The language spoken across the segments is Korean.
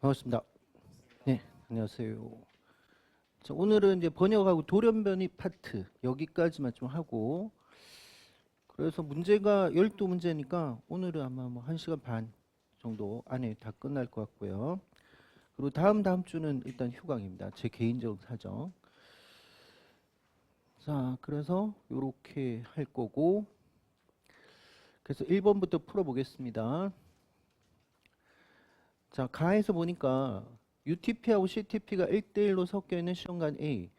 반갑습니다. 네, 안녕하세요. 자, 오늘은 이제 번역하고 돌연변이 파트 여기까지만 좀 하고, 그래서 문제가 12문제니까 오늘은 아마 뭐 1시간 반 정도 안에 다 끝날 것 같고요. 그리고 다음 주는 일단 휴강입니다. 제 개인적 사정. 자, 그래서 요렇게 할 거고, 그래서 1번부터 풀어보겠습니다. 자, 가에서 보니까 UTP하고 CTP가 1대1로 섞여 있는 시험관 A.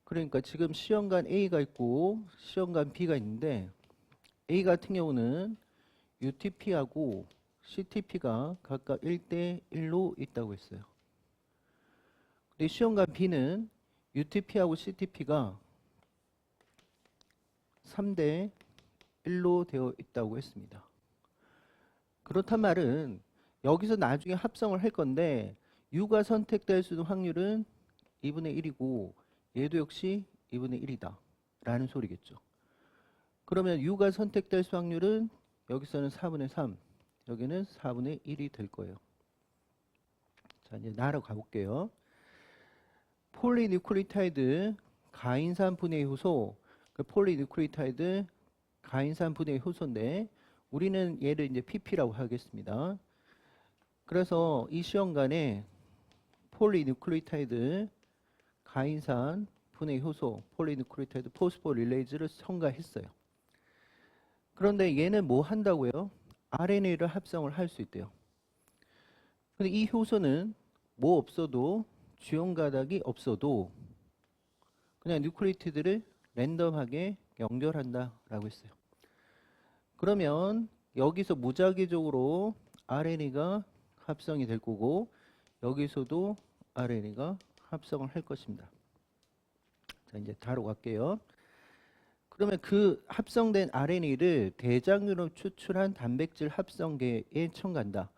그러니까 지금 시험관 A가 있고 시험관 B가 있는데, A 같은 경우는 UTP하고 CTP가 각각 1대1로 있다고 했어요. 근데 시험관 B는 UTP하고 CTP가 3대1로 되어 있다고 했습니다. 그렇단 말은 여기서 나중에 합성을 할 건데, U가 선택될 수 있는 확률은 2분의 1이고 얘도 역시 2분의 1이다 라는 소리겠죠. 그러면 U가 선택될 수 확률은 여기서는 4분의 3, 여기는 4분의 1이 될 거예요. 자, 이제 나로 가볼게요. 폴리뉴클리오타이드 가인산 분해 효소, 그 폴리뉴클리오타이드 가인산 분해 효소인데 우리는 얘를 이제 PP라고 하겠습니다. 그래서 이 시험관에 폴리뉴클리오타이드 가인산 분해 효소, 폴리뉴클리오타이드 포스포릴레이즈를 첨가했어요. 그런데 얘는 뭐 한다고요? RNA를 합성을 할 수 있대요. 근데 이 효소는 뭐 없어도, 주용 가닥이 없어도 그냥 뉴클리오티드를 랜덤하게 연결한다라고 했어요. 그러면 여기서 무작위적으로 RNA가 합성이 될 거고 여기서도 RNA가 합성을 할 것입니다. 자, 이제 다로 갈게요. 그러면 그 합성된 RNA를 대장으로 추출한 단백질 합성계에 첨가한다.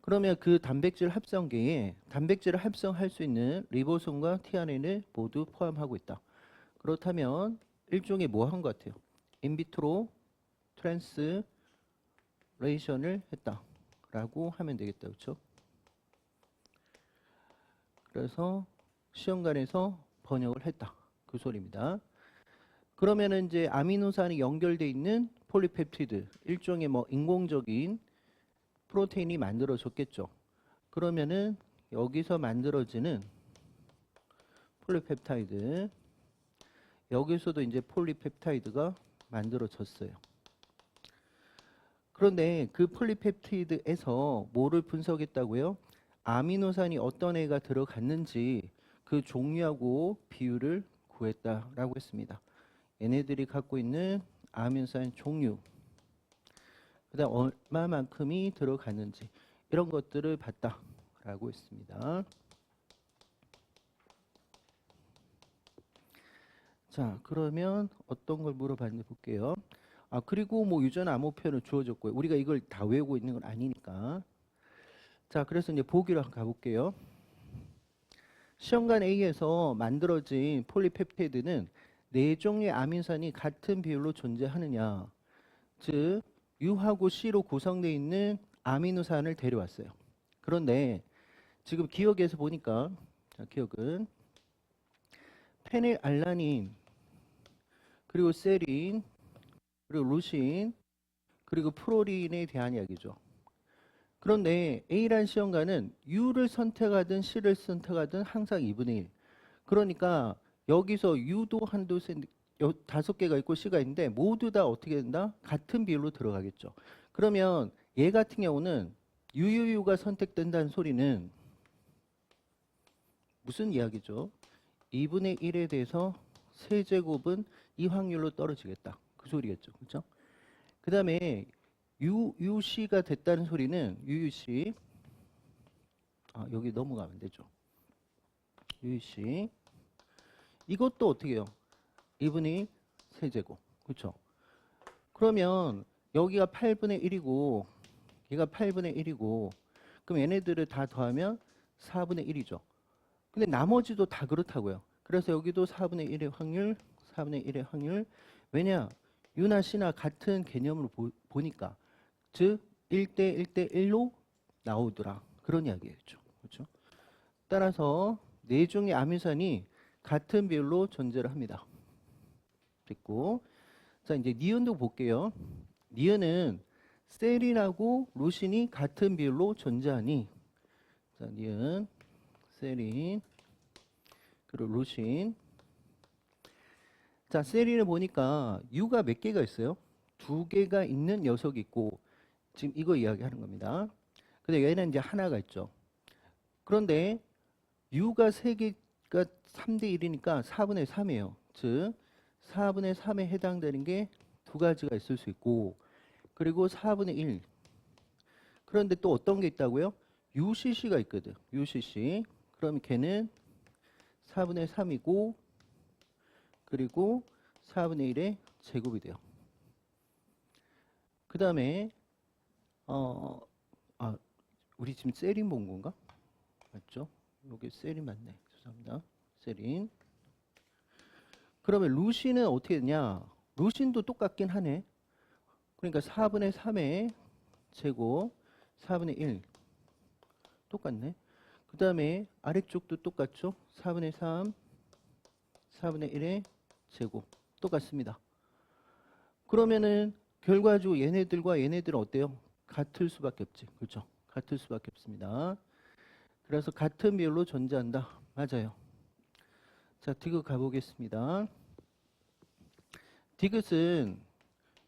그러면 그 단백질 합성계에 단백질을 합성할 수 있는 리보솜과 tRNA를 모두 포함하고 있다. 그렇다면 일종의 뭐 한 것 같아요? 인비트로 트랜스레이션을 했다라고 하면 되겠다. 그렇죠? 그래서 시험관에서 번역을 했다. 그 소리입니다. 그러면은 이제 아미노산이 연결되어 있는 폴리펩티드, 일종의 뭐 인공적인 프로테인이 만들어졌겠죠. 그러면은 여기서 만들어지는 폴리펩타이드, 여기서도 이제 폴리펩타이드가 만들어졌어요. 그런데 그 폴리펩티드에서 뭐를 분석했다고요? 아미노산이 어떤 애가 들어갔는지 그 종류하고 비율을 구했다라고 했습니다. 얘네들이 갖고 있는 아미노산 종류, 그다음 얼마만큼이 들어갔는지 이런 것들을 봤다라고 했습니다. 자, 그러면 어떤 걸 물어봤는지 볼게요. 아, 그리고 뭐 유전 암호표는 주어졌고요. 우리가 이걸 다 외우고 있는 건 아니니까. 자, 그래서 이제 보기로 한번 가볼게요. 시험관 A에서 만들어진 폴리펩티드는 네 종류의 아미노산이 같은 비율로 존재하느냐, 즉 U하고 C로 구성되어 있는 아미노산을 데려왔어요. 그런데 지금 기억에서 보니까, 자, 기억은 페닐알라닌, 그리고 세린, 그리고 루신, 그리고 프로린에 대한 이야기죠. 그런데 A란 시험관은 U를 선택하든 C를 선택하든 항상 2분의 1. 그러니까 여기서 U도 한두 다섯 개가 있고 C가 있는데 모두 다 어떻게 된다? 같은 비율로 들어가겠죠. 그러면 얘 같은 경우는 UUU가 선택된다는 소리는 무슨 이야기죠? 2분의 1에 대해서 세제곱은 이 확률로 떨어지겠다. 그 소리겠죠. 그렇죠? 그 다음에 UUC가 됐다는 소리는 UUC, 아, 여기 넘어가면 되죠. UUC 이것도 어떻게 해요? 2분의 세제곱. 그렇죠? 그러면 여기가 8분의 1이고 얘가 8분의 1이고 그럼 얘네들을 다 더하면 4분의 1이죠. 근데 나머지도 다 그렇다고요. 그래서 여기도 4분의 1의 확률, 4분의 1의 확률. 왜냐? U나 C나 같은 개념으로 보니까, 즉 1대 1대 1로 나오더라. 그런 이야기였죠. 그렇죠? 따라서 네 종의 아미노산이 같은 비율로 존재를 합니다. 됐고, 자 이제 니은도 볼게요. 니은은 세린하고 루신이 같은 비율로 존재하니, 자 니은, 세린, 그리고 루신. 자 세린을 보니까 U가 몇 개가 있어요? 두 개가 있는 녀석이 있고, 지금 이거 이야기하는 겁니다. 근데 얘는 이제 하나가 있죠. 그런데 U가 3개가 3대 1이니까 4분의 3이에요. 즉 4분의 3에 해당되는 게 두 가지가 있을 수 있고, 그리고 4분의 1. 그런데 또 어떤 게 있다고요? UCC가 있거든. UCC. 그럼 걔는 4분의 3이고, 그리고 4분의 1의 제곱이 돼요. 그 다음에 우리 지금 세린 본 건가? 맞죠? 요게 세린 맞네. 죄송합니다. 세린. 그러면 루신은 어떻게 되냐? 루신도 똑같긴 하네. 그러니까 4분의 3의 제곱 4분의 1 똑같네. 그 다음에 아래쪽도 똑같죠? 4분의 3 4분의 1의 제곱 똑같습니다. 그러면은 결과적으로 얘네들과 얘네들은 어때요? 같을 수밖에 없지. 그렇죠? 같을 수밖에 없습니다. 그래서 같은 비율로 존재한다. 맞아요. 자, 디귿 가보겠습니다. 디귿은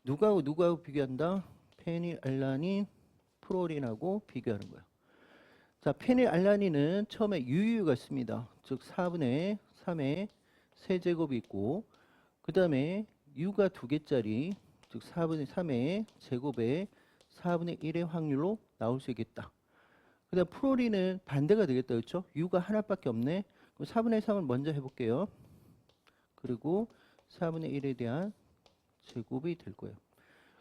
누구하고 비교한다? 페닐알라닌, 프로린하고 비교하는 거예요. 자, 페닐알라닌은 처음에 유유가 있습니다. 즉 4분의 3의 세제곱이 있고, 그 다음에 U가 2개짜리, 즉 4분의 3의 제곱에 4분의 1의 확률로 나올 수 있겠다. 그 다음 프로린은 반대가 되겠다. 그렇죠? U가 하나밖에 없네. 그럼 4분의 3을 먼저 해볼게요. 그리고 4분의 1에 대한 제곱이 될 거예요.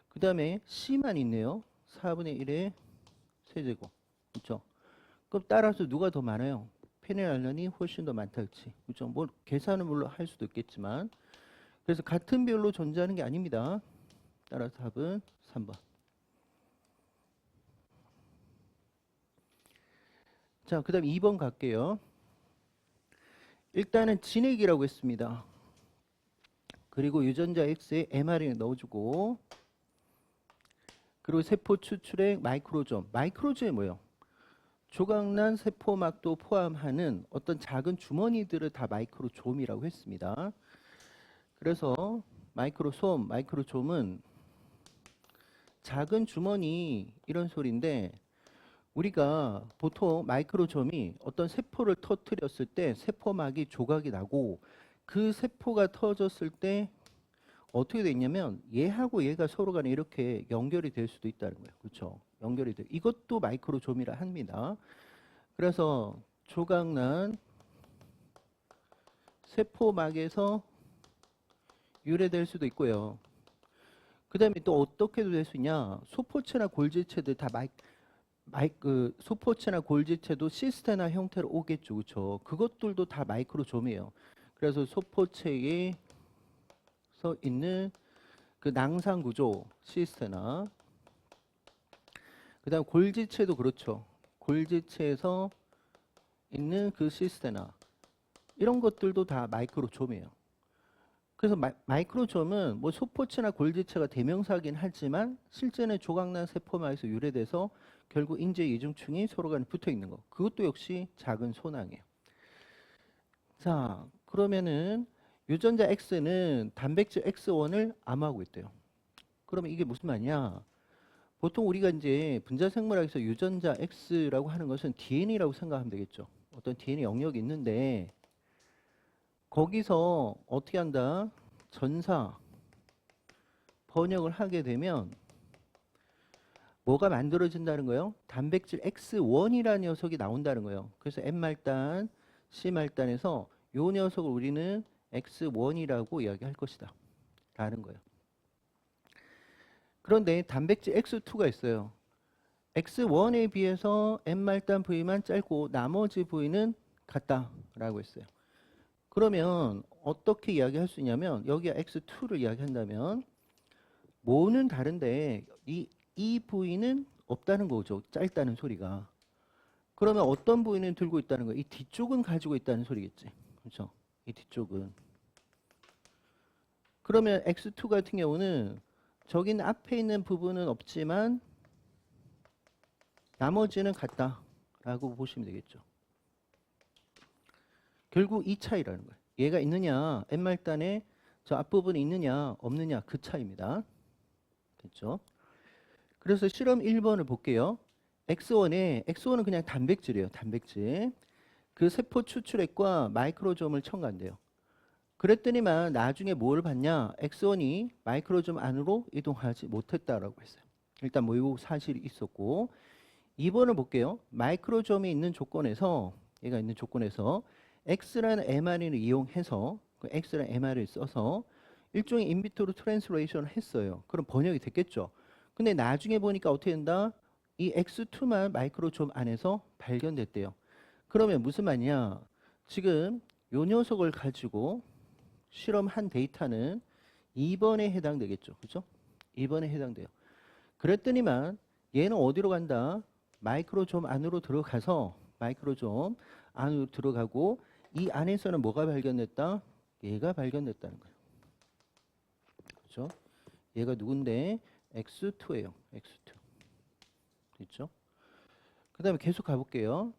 그 다음에 C만 있네요. 4분의 1의 세제곱. 그렇죠? 그럼 따라서 누가 더 많아요? 페닐알란이 훨씬 더 많다. 그렇지? 그렇죠? 뭐 계산은 물론 할 수도 있겠지만, 그래서 같은 비율로 존재하는 게 아닙니다. 따라서 답은 3번. 자, 그 다음 2번 갈게요. 일단은 진액이라고 했습니다. 그리고 유전자 X에 mRNA 넣어주고, 그리고 세포 추출액 마이크로좀. 마이크로좀이 뭐예요? 조각난 세포막도 포함하는 어떤 작은 주머니들을 다 마이크로좀이라고 했습니다. 그래서 마이크로좀은 작은 주머니 이런 소리인데, 우리가 보통 마이크로좀이 어떤 세포를 터뜨렸을 때 세포막이 조각이 나고, 그 세포가 터졌을 때 어떻게 되냐면 얘하고 얘가 서로 간에 이렇게 연결이 될 수도 있다는 거예요. 그렇죠? 연결이 돼. 이것도 마이크로좀이라 합니다. 그래서 조각난 세포막에서 유래될 수도 있고요. 그 다음에 또 어떻게도 될 수 있냐? 소포체나 골지체들 다 소포체나 골지체도 시스테나 형태로 오겠죠. 그렇죠? 그것들도 다 마이크로좀이에요. 그래서 소포체에 있는 그 낭산 구조 시스테나, 그 다음 골지체도 그렇죠. 골지체에서 있는 그 시스테나, 이런 것들도 다 마이크로좀이에요. 그래서 마이크로좀은 뭐 소포체나 골지체가 대명사긴 하지만 실제는 조각난 세포막에서 유래돼서 결국 인체 이중층이 서로 간에 붙어 있는 거. 그것도 역시 작은 소낭이에요. 자, 그러면은 유전자 X는 단백질 X1을 암호하고 있대요. 그러면 이게 무슨 말이냐? 보통 우리가 이제 분자생물학에서 유전자 X라고 하는 것은 DNA라고 생각하면 되겠죠. 어떤 DNA 영역이 있는데, 거기서 어떻게 한다? 전사 번역을 하게 되면 뭐가 만들어진다는 거예요? 단백질 X1이라는 녀석이 나온다는 거예요. 그래서 M말단, C말단에서 이 녀석을 우리는 X1이라고 이야기할 것이다 라는 거예요. 그런데 단백질 X2가 있어요. X1에 비해서 M말단 부위만 짧고 나머지 부위는 같다라고 했어요. 그러면 어떻게 이야기할 수 있냐면, 여기가 X2를 이야기한다면 모는 다른데 이 부위는 없다는 거죠. 짧다는 소리가. 그러면 어떤 부위는 들고 있다는 거예요? 이 뒤쪽은 가지고 있다는 소리겠지. 그렇죠? 이 뒤쪽은. 그러면 X2 같은 경우는 저긴 앞에 있는 부분은 없지만 나머지는 같다라고 보시면 되겠죠. 결국 이 차이라는 거예요. 얘가 있느냐, N말단에 저 앞부분이 있느냐, 없느냐 그 차이입니다. 됐죠? 그래서 실험 1번을 볼게요. X1은 그냥 단백질이에요. 단백질. 그 세포 추출액과 마이크로좀을 첨가한대요. 그랬더니만 나중에 뭘 봤냐? X1이 마이크로좀 안으로 이동하지 못했다라고 했어요. 일단 뭐 이 사실이 있었고 2번을 볼게요. 마이크로좀이 있는 조건에서 얘가 있는 조건에서 X라는 mRNA를 이용해서 그 X라는 mRNA를 써서 일종의 인비트로 트랜스레이션을 했어요. 그럼 번역이 됐겠죠. 근데 나중에 보니까 어떻게 된다? 이 X2만 마이크로좀 안에서 발견됐대요. 그러면 무슨 말이냐? 지금 요 녀석을 가지고 실험한 데이터는 2번에 해당되겠죠. 그죠? 2번에 해당돼요. 그랬더니만 얘는 어디로 간다? 마이크로좀 안으로 들어가서 마이크로좀 안으로 들어가고 이 안에서는 뭐가 발견됐다? 얘가 발견됐다는 거예요. 그죠? 얘가 누군데? X2예요. X2. 됐죠? 그 다음에 계속 가볼게요.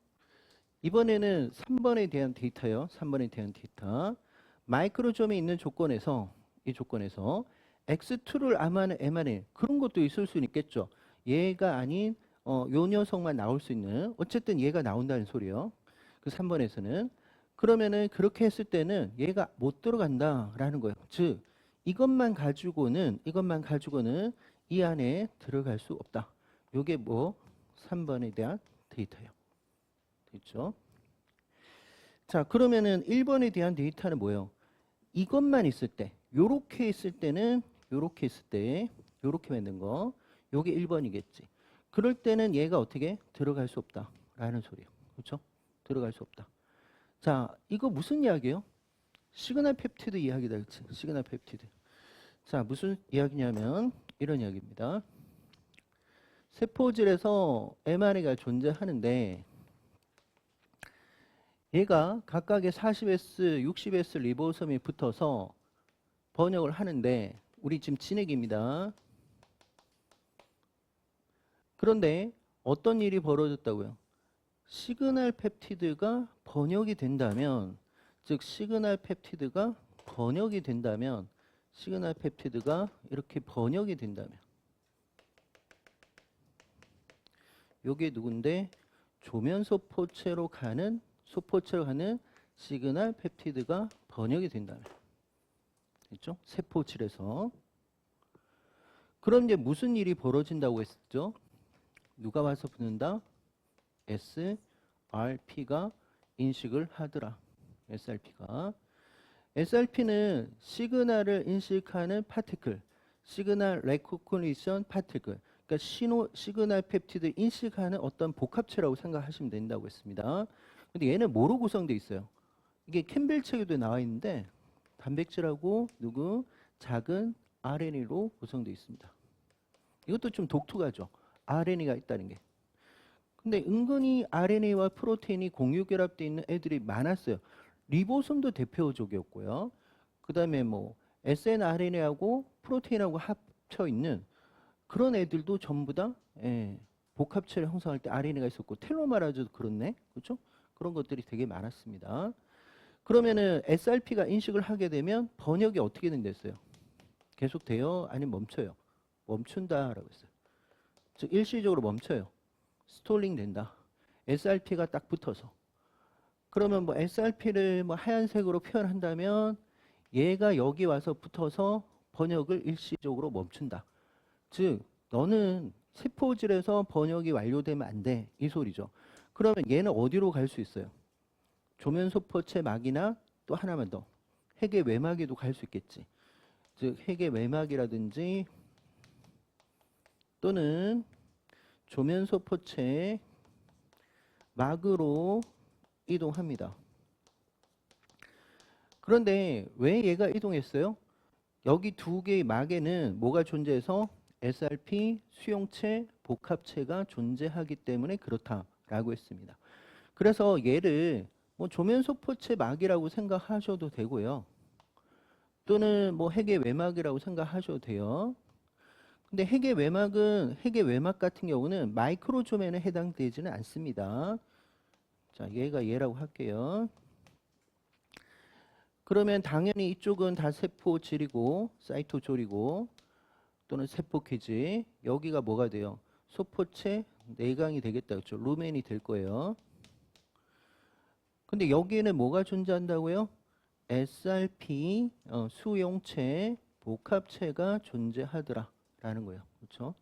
이번에는 3번에 대한 데이터요. 3번에 대한 데이터. 마이크로점이 있는 조건에서 이 조건에서 X2를 암하는 mRNA 그런 것도 있을 수 있겠죠. 얘가 아닌 요 녀석만 나올 수 있는 어쨌든 얘가 나온다는 소리요. 그 3번에서는 그러면은 그렇게 했을 때는 얘가 못 들어간다라는 거예요. 즉 이것만 가지고는 이 안에 들어갈 수 없다. 요게 뭐 3번에 대한 데이터예요. 됐죠? 자, 그러면은 1번에 대한 데이터는 뭐예요? 이것만 있을 때, 요렇게 있을 때는 요렇게 있을 때 요렇게 만든 거 요게 1번이겠지. 그럴 때는 얘가 어떻게 들어갈 수 없다라는 소리예요. 그렇죠? 들어갈 수 없다. 자, 이거 무슨 이야기예요? 시그널 펩티드 이야기다. 그렇지? 시그널 펩티드. 자, 무슨 이야기냐면 이런 이야기입니다. 세포질에서 mRNA가 존재하는데 얘가 각각의 40S, 60S 리보솜이 붙어서 번역을 하는데 우리 지금 진액입니다. 그런데 어떤 일이 벌어졌다고요? 시그널 펩티드가 번역이 된다면 즉 시그널 펩티드가 번역이 된다면 시그널 펩티드가 이렇게 번역이 된다면 요게 누군데 조면소포체로 가는 시그널 펩티드가 번역이 된다면 있죠? 세포질에서 그럼 이제 무슨 일이 벌어진다고 했죠? 누가 와서 붙는다? SRP가 인식을 하더라. SRP는 시그널을 인식하는 파티클, 시그널 레코그니션 파티클, 그러니까 시그널 펩티드 인식하는 어떤 복합체라고 생각하시면 된다고 했습니다. 근데 얘는 뭐로 구성되어 있어요? 이게 캠벨 책에도 나와 있는데 단백질하고 작은 RNA로 구성되어 있습니다. 이것도 좀 독특하죠. RNA가 있다는 게. 근데 은근히 RNA와 프로테인이 공유 결합되어 있는 애들이 많았어요. 리보솜도 대표적이었고요. 그 다음에 뭐 snRNA하고 프로테인하고 합쳐 있는 그런 애들도 전부 다 복합체를 형성할 때 RNA가 있었고 텔로메라즈도 그렇네. 그렇죠? 그런 것들이 되게 많았습니다. 그러면은 SRP가 인식을 하게 되면 번역이 어떻게 된댔어요? 계속돼요? 아니면 멈춰요? 멈춘다라고 했어요. 즉 일시적으로 멈춰요. 스톨링 된다. SRP가 딱 붙어서. 그러면 뭐 SRP를 뭐 하얀색으로 표현한다면 얘가 여기 와서 붙어서 번역을 일시적으로 멈춘다. 즉 너는 세포질에서 번역이 완료되면 안 돼. 이 소리죠. 그러면 얘는 어디로 갈 수 있어요? 조면소포체 막이나 또 하나만 더. 핵의 외막에도 갈 수 있겠지. 즉 핵의 외막이라든지 또는 조면소포체 막으로 이동합니다. 그런데 왜 얘가 이동했어요? 여기 두 개의 막에는 뭐가 존재해서 SRP 수용체 복합체가 존재하기 때문에 그렇다라고 했습니다. 그래서 얘를 뭐 조면소포체 막이라고 생각하셔도 되고요. 또는 뭐 핵의 외막이라고 생각하셔도 돼요. 근데 핵의 외막 같은 경우는 마이크로조면에 해당되지는 않습니다. 자, 얘가 얘라고 할게요. 그러면 당연히 이쪽은 다 세포질이고 사이토졸이고 또는 세포퀴즈. 여기가 뭐가 돼요? 소포체 내강이 되겠다. 그렇죠? 루멘이 될 거예요. 근데 여기에는 뭐가 존재한다고요? SRP 수용체 복합체가 존재하더라 라는 거예요. 그렇죠?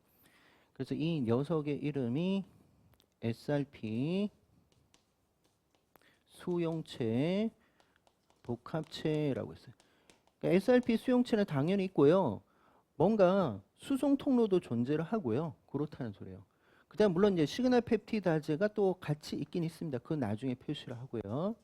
그래서 이 녀석의 이름이 SRP 수용체 복합체라고 했어요. 그러니까 SRP 수용체는 당연히 있고요. 뭔가 수송 통로도 존재를 하고요. 그렇다는 소리예요. 그다음 물론 이제 시그널 펩티다즈가 또 같이 있긴 있습니다. 그건 나중에 표시를 하고요.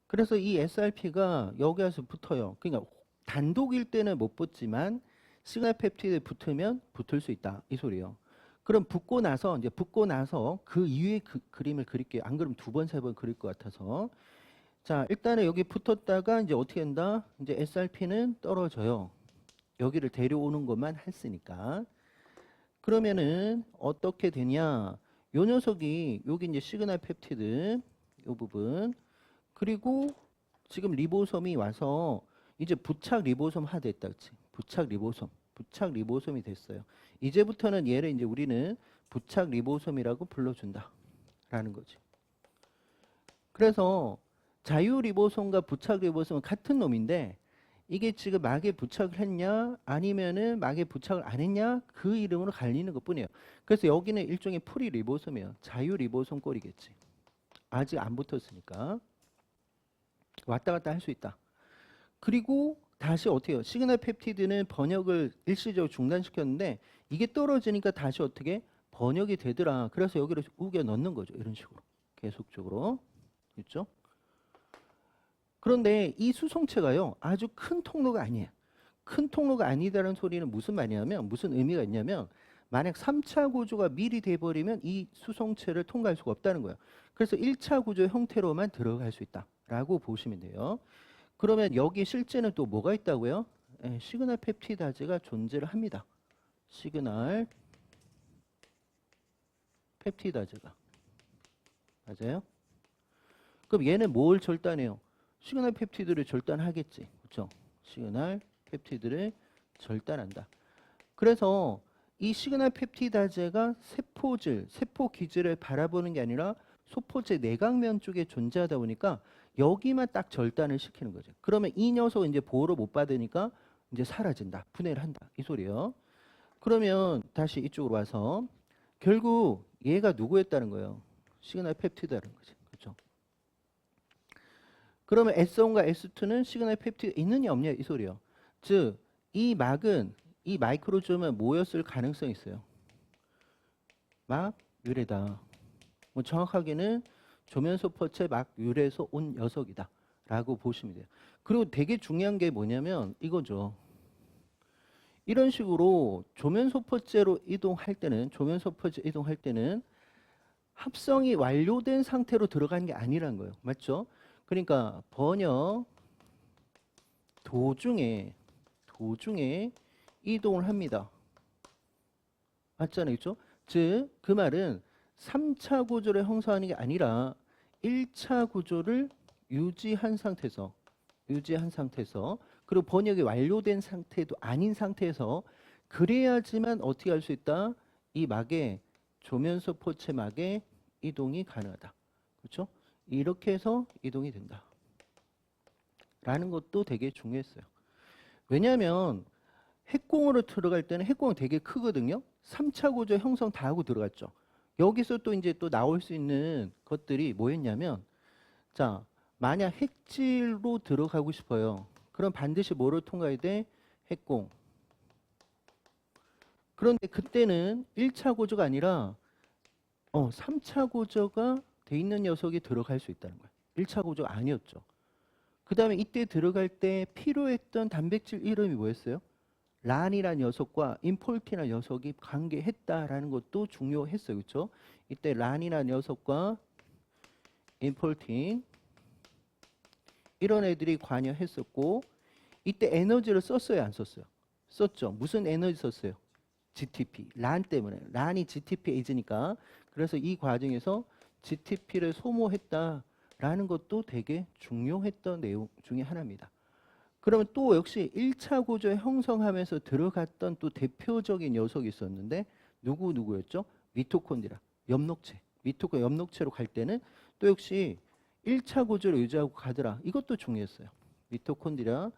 그래서 이 SRP가 여기 와서 붙어요. 그러니까 단독일 때는 못 붙지만 시그널 펩티드에 붙으면 붙을 수 있다. 이 소리예요. 그럼 붙고 나서 그 이후에 그림을 그릴게요. 안 그러면 두 번, 세 번 그릴 것 같아서. 자, 일단은 여기 붙었다가 이제 어떻게 한다? 이제 SRP는 떨어져요. 여기를 데려오는 것만 했으니까. 그러면은 어떻게 되냐? 요 녀석이 여기 이제 시그널 펩티드 요 부분 그리고 지금 리보솜이 와서 이제 부착 리보솜화 됐다. 그치? 부착 리보솜이 됐어요. 이제부터는 얘를 이제 우리는 부착 리보솜이라고 불러준다 라는 거지. 그래서 자유 리보솜과 부착 리보솜은 같은 놈인데 이게 지금 막에 부착을 했냐 아니면은 막에 부착을 안 했냐 그 이름으로 갈리는 것 뿐이에요. 그래서 여기는 일종의 프리 리보솜이에요. 자유 리보솜 꼴이겠지. 아직 안 붙었으니까 왔다 갔다 할 수 있다. 그리고 다시 어떻게 해요? 시그널 펩티드는 번역을 일시적으로 중단시켰는데 이게 떨어지니까 다시 어떻게 번역이 되더라. 그래서 여기를 우겨 넣는 거죠. 이런 식으로 계속적으로. 있죠? 그런데 이 수송체가요. 아주 큰 통로가 아니에요. 큰 통로가 아니다라는 소리는 무슨 말이냐면 무슨 의미가 있냐면 만약 3차 구조가 미리 돼버리면 이 수송체를 통과할 수가 없다는 거예요. 그래서 1차 구조 형태로만 들어갈 수 있다라고 보시면 돼요. 그러면 여기 실제는 또 뭐가 있다고요? 시그널 펩티다즈가 존재를 합니다. 시그널 펩티다즈가. 맞아요? 그럼 얘는 뭘 절단해요? 시그널 펩티드를 절단하겠지. 그렇죠? 시그널 펩티드를 절단한다. 그래서 이 시그널 펩티다즈가 세포질, 세포 기질을 바라보는 게 아니라 소포체 내각면 쪽에 존재하다 보니까 여기만 딱 절단을 시키는 거죠. 그러면 이 녀석은 이제 보호를 못 받으니까 이제 사라진다. 분해를 한다. 이 소리예요. 그러면 다시 이쪽으로 와서 결국 얘가 누구였다는 거예요? 시그널 펩티드라는 거지. 그렇죠? 그러면 S1과 S2는 시그널 펩티드 있느냐 없냐 이 소리예요. 즉 이 막은 이 마이크로좀은 뭐였을 가능성이 있어요. 막 유래다. 뭐 정확하게는 조면소포체 막 유래에서 온 녀석이다 라고 보시면 돼요. 그리고 되게 중요한 게 뭐냐면 이거죠. 이런 식으로 조면소포체로 이동할 때는 합성이 완료된 상태로 들어가는 게 아니라는 거예요. 맞죠? 그러니까 번역 도중에 이동을 합니다. 맞잖아요. 그렇죠? 즉 그 말은 3차 구조를 형성하는 게 아니라 1차 구조를 유지한 상태에서 그리고 번역이 완료된 상태도 아닌 상태에서 그래야지만 어떻게 할 수 있다? 이 막에 조면소 포체 막에 이동이 가능하다. 그렇죠? 이렇게 해서 이동이 된다. 라는 것도 되게 중요했어요. 왜냐하면 핵공으로 들어갈 때는 핵공은 되게 크거든요. 3차 구조 형성 다 하고 들어갔죠. 여기서 또 이제 또 나올 수 있는 것들이 뭐였냐면 자, 만약 핵질로 들어가고 싶어요. 그럼 반드시 뭐를 통과해야 돼? 핵공. 그런데 그때는 1차 구조가 아니라 3차 구조가 돼 있는 녀석이 들어갈 수 있다는 거예요. 1차 구조가 아니었죠. 그 다음에 이때 들어갈 때 필요했던 단백질 이름이 뭐였어요? 란이라는 녀석과 인폴티라는 녀석이 관계했다라는 것도 중요했어요. 그렇죠? 이때 란이라는 녀석과 인폴팅 이런 애들이 관여했었고 이때 에너지를 썼어요, 안 썼어요? 썼죠. 무슨 에너지 썼어요? GTP, 란 때문에. 란이 GTP 에이즈니까. 그래서 이 과정에서 GTP를 소모했다라는 것도 되게 중요했던 내용 중에 하나입니다. 그러면 또 역시 1차 구조에 형성하면서 들어갔던 또 대표적인 녀석이 있었는데 누구였죠? 미토콘드리아, 엽록체. 엽록체로 갈 때는 또 역시 1차 구조를 유지하고 가더라. 이것도 중요했어요. 미토콘드리아,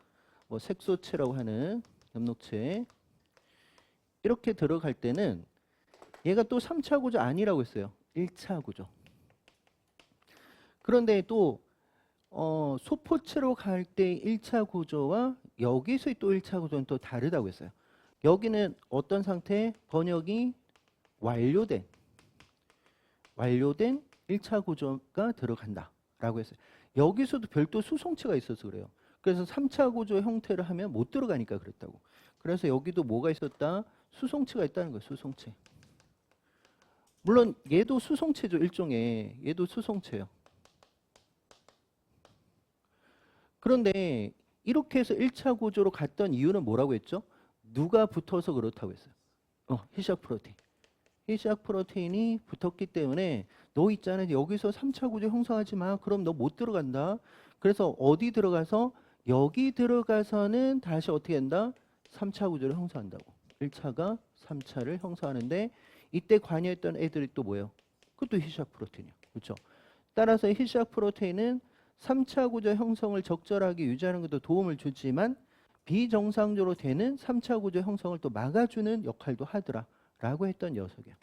뭐 색소체라고 하는 엽록체. 이렇게 들어갈 때는 얘가 또 3차 구조 아니라고 했어요. 1차 구조. 그런데 또 소포체로 갈 때 1차 구조와 여기서의 또 1차 구조는 또 다르다고 했어요. 여기는 어떤 상태? 번역이 완료된 1차 구조가 들어간다라고 했어요. 여기서도 별도 수송체가 있어서 그래요. 그래서 3차 구조 형태를 하면 못 들어가니까 그랬다고. 그래서 여기도 뭐가 있었다? 수송체가 있다는 거예요. 수송체. 물론 얘도 수송체죠. 일종의. 얘도 수송체예요. 그런데 이렇게 해서 1차 구조로 갔던 이유는 뭐라고 했죠? 누가 붙어서 그렇다고 했어요. 히시약 프로테인. 히시약 프로테인이 붙었기 때문에 너 있잖아. 여기서 3차 구조 형성하지 마. 그럼 너 못 들어간다. 그래서 어디 들어가서 여기 들어가서는 다시 어떻게 한다? 3차 구조를 형성한다고. 1차가 3차를 형성하는데 이때 관여했던 애들이 또 뭐예요? 그것도 히시약 프로테인이에요. 그렇죠? 따라서 히시약 프로테인은 3차 구조 형성을 적절하게 유지하는 것도 도움을 주지만 비정상적으로 되는 3차 구조 형성을 또 막아주는 역할도 하더라라고 했던 녀석이에요.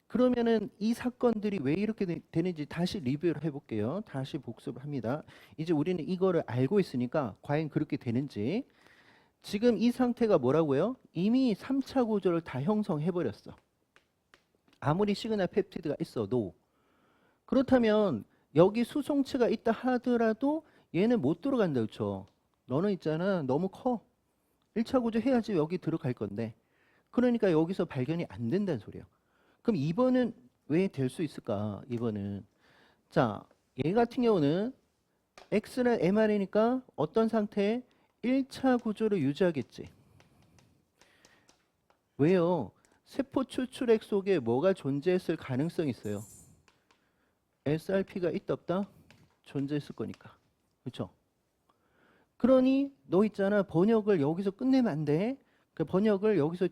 그러면은 이 사건들이 왜 이렇게 되는지 다시 리뷰를 해볼게요. 다시 복습을 합니다. 이제 우리는 이거를 알고 있으니까 과연 그렇게 되는지. 지금 이 상태가 뭐라고요? 이미 3차 구조를 다 형성해버렸어. 아무리 시그널 펩티드가 있어도. 그렇다면 여기 수송체가 있다 하더라도 얘는 못 들어간다. 그렇죠? 너는 있잖아. 너무 커. 1차 구조 해야지 여기 들어갈 건데. 그러니까 여기서 발견이 안 된다는 소리예요. 그럼 2번은 왜 될 수 있을까? 2번은. 자, 얘 같은 경우는 X는 mR이니까 어떤 상태? 1차 구조를 유지하겠지. 왜요? 세포 추출액 속에 뭐가 존재했을 가능성이 있어요? SRP가 있다 없다? 존재했을 거니까. 그렇죠? 그러니 너 있잖아. 번역을 여기서 끝내면 안 돼. 그 번역을 여기서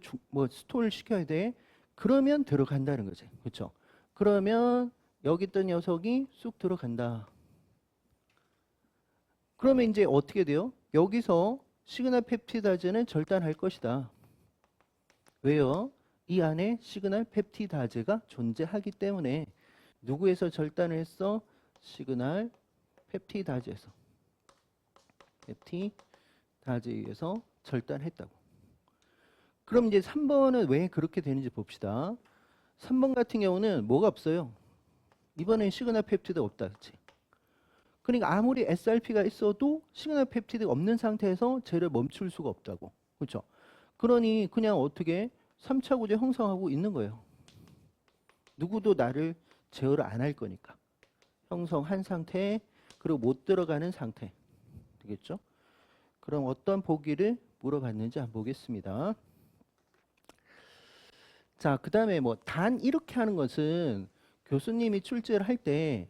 스토어를 시켜야 돼. 그러면 들어간다는 거지. 그렇죠? 그러면 여기 있던 녀석이 쑥 들어간다. 그러면 이제 어떻게 돼요? 여기서 시그널 펩티다제는 절단할 것이다. 왜요? 이 안에 시그널 펩티다제가 존재하기 때문에 누구에서 절단을 했어? 시그널 펩티다제에서. 펩티다제에 의해서 절단했다고. 그럼 이제 3번은 왜 그렇게 되는지 봅시다. 3번 같은 경우는 뭐가 없어요? 이번엔 시그널 펩티드가 없다. 그치? 그러니까 아무리 SRP가 있어도 시그널 펩티드가 없는 상태에서 쟤를 멈출 수가 없다고. 그렇죠? 그러니 그냥 어떻게 3차 구조 형성하고 있는 거예요. 누구도 나를 제어를 안 할 거니까. 형성한 상태, 그리고 못 들어가는 상태. 되겠죠? 그럼 어떤 보기를 물어봤는지 한번 보겠습니다. 자, 그 다음에 단 이렇게 하는 것은 교수님이 출제를 할 때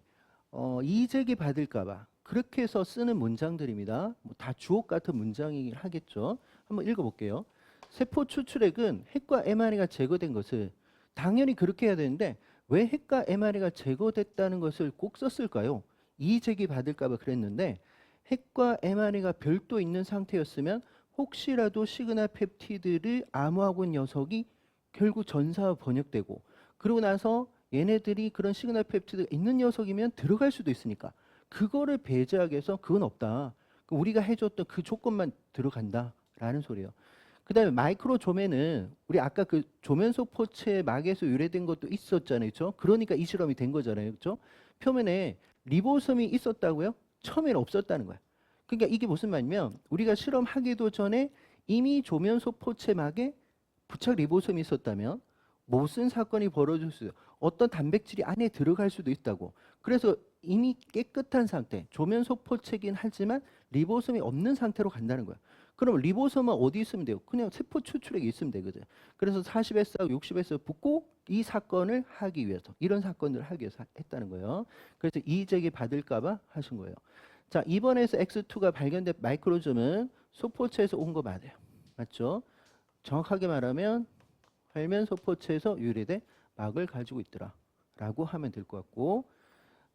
이의제기 받을까봐 그렇게 해서 쓰는 문장들입니다. 다 주옥 같은 문장이긴 하겠죠. 한번 읽어볼게요. 세포 추출액은 핵과 mRNA가 제거된 것을 당연히 그렇게 해야 되는데 왜 핵과 mRNA가 제거됐다는 것을 꼭 썼을까요? 이의제기 받을까봐 그랬는데 핵과 mRNA가 별도 있는 상태였으면 혹시라도 시그널 펩티드를 암호하고 있는 녀석이 결국 전사와 번역되고 그러고 나서 얘네들이 그런 시그널 펩티드가 있는 녀석이면 들어갈 수도 있으니까 그거를 배제하기 위해서 그건 없다. 우리가 해줬던 그 조건만 들어간다라는 소리예요. 그 다음에 마이크로조면은 우리 아까 그 조면속 포체 막에서 유래된 것도 있었잖아요. 그렇죠? 그러니까 이 실험이 된 거잖아요. 그렇죠? 표면에 리보솜이 있었다고요? 처음에는 없었다는 거야. 그러니까 이게 무슨 말이냐면 우리가 실험하기도 전에 이미 조면속 포체 막에 부착 리보솜이 있었다면 무슨 사건이 벌어질 수 있어요? 어떤 단백질이 안에 들어갈 수도 있다고. 그래서 이미 깨끗한 상태, 조면 소포체긴 하지만 리보솜이 없는 상태로 간다는 거야. 그럼 리보솜은 어디 있으면 돼요? 그냥 세포 추출액이 있으면 되거든. 그래서 40S하고 60S 붙고 이 사건을 하기 위해서, 이런 사건들을 하기 위해서 했다는 거예요. 그래서 이의제기 받을까봐 하신 거예요. 자, 이번에서 X2가 발견된 마이크로즘은 소포체에서 온 거 맞아요. 맞죠? 정확하게 말하면 활면 소포체에서 유래된 막을 가지고 있더라 라고 하면 될 것 같고,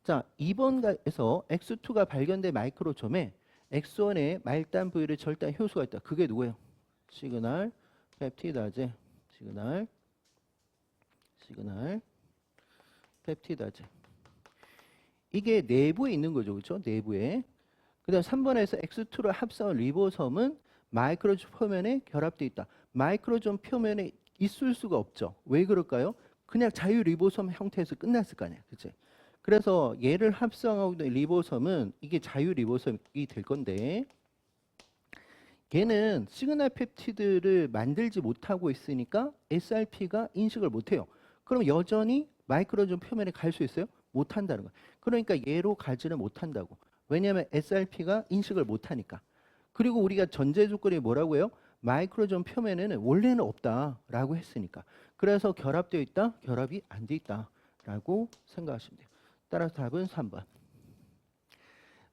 자, 2번에서 X2가 발견된 마이크로점에 X1의 말단 부위를 절단 효소가 있다. 그게 누구예요? 시그널 펩티다제, 시그널 펩티다제. 이게 내부에 있는 거죠. 그렇죠? 내부에. 그다음 3번에서 X2를 합성한 리보솜은 마이크로점 표면에 결합되어 있다. 마이크로점 표면에 있을 수가 없죠. 왜 그럴까요? 그냥 자유 리보솜 형태에서 끝났을 거 아니야. 그치? 그래서 얘를 합성하고 있는 리보솜은 이게 자유 리보솜이 될 건데, 걔는 시그널 펩티드를 만들지 못하고 있으니까 SRP가 인식을 못해요. 그럼 여전히 마이크로점 표면에 갈 수 있어요? 못한다는 거예요. 그러니까 얘로 가지를 못한다고. 왜냐하면 SRP가 인식을 못하니까. 그리고 우리가 전제 조건이 뭐라고 해요? 마이크로점 표면에는 원래는 없다라고 했으니까. 그래서 결합되어 있다, 결합이 안 돼 있다라고 생각하시면 돼요. 따라서 답은 3번.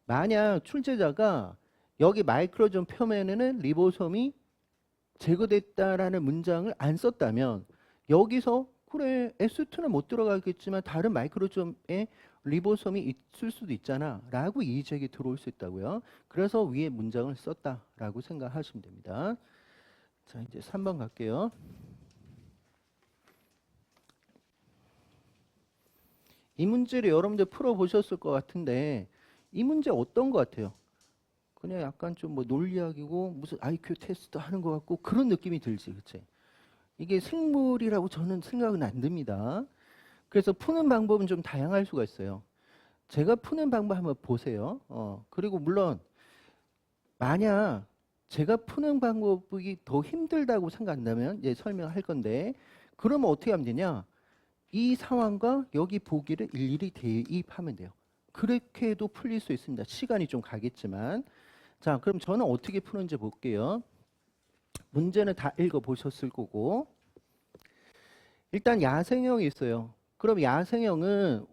만약 출제자가 여기 마이크로점 표면에는 리보솜이 제거됐다라는 문장을 안 썼다면 여기서 그래 S2는 못 들어가겠지만 다른 마이크로점에 리보솜이 있을 수도 있잖아 라고 이의제기 들어올 수 있다고요. 그래서 위에 문장을 썼다라고 생각하시면 됩니다. 자, 이제 3번 갈게요. 이 문제를 여러분들 풀어보셨을 것 같은데 이 문제 어떤 것 같아요? 그냥 약간 좀 뭐 논리학이고 무슨 IQ 테스트 하는 것 같고 그런 느낌이 들지, 그치? 이게 생물이라고 저는 생각은 안 듭니다. 그래서 푸는 방법은 좀 다양할 수가 있어요. 제가 푸는 방법 한번 보세요. 그리고 물론 만약 제가 푸는 방법이 더 힘들다고 생각한다면 이제 설명할 건데, 그러면 어떻게 하면 되냐? 이 상황과 여기 보기를 일일이 대입하면 돼요. 그렇게 해도 풀릴 수 있습니다. 시간이 좀 가겠지만. 자, 그럼 저는 어떻게 푸는지 볼게요. 문제는 다 읽어보셨을 거고. 일단 야생형이 있어요. 그럼 야생형은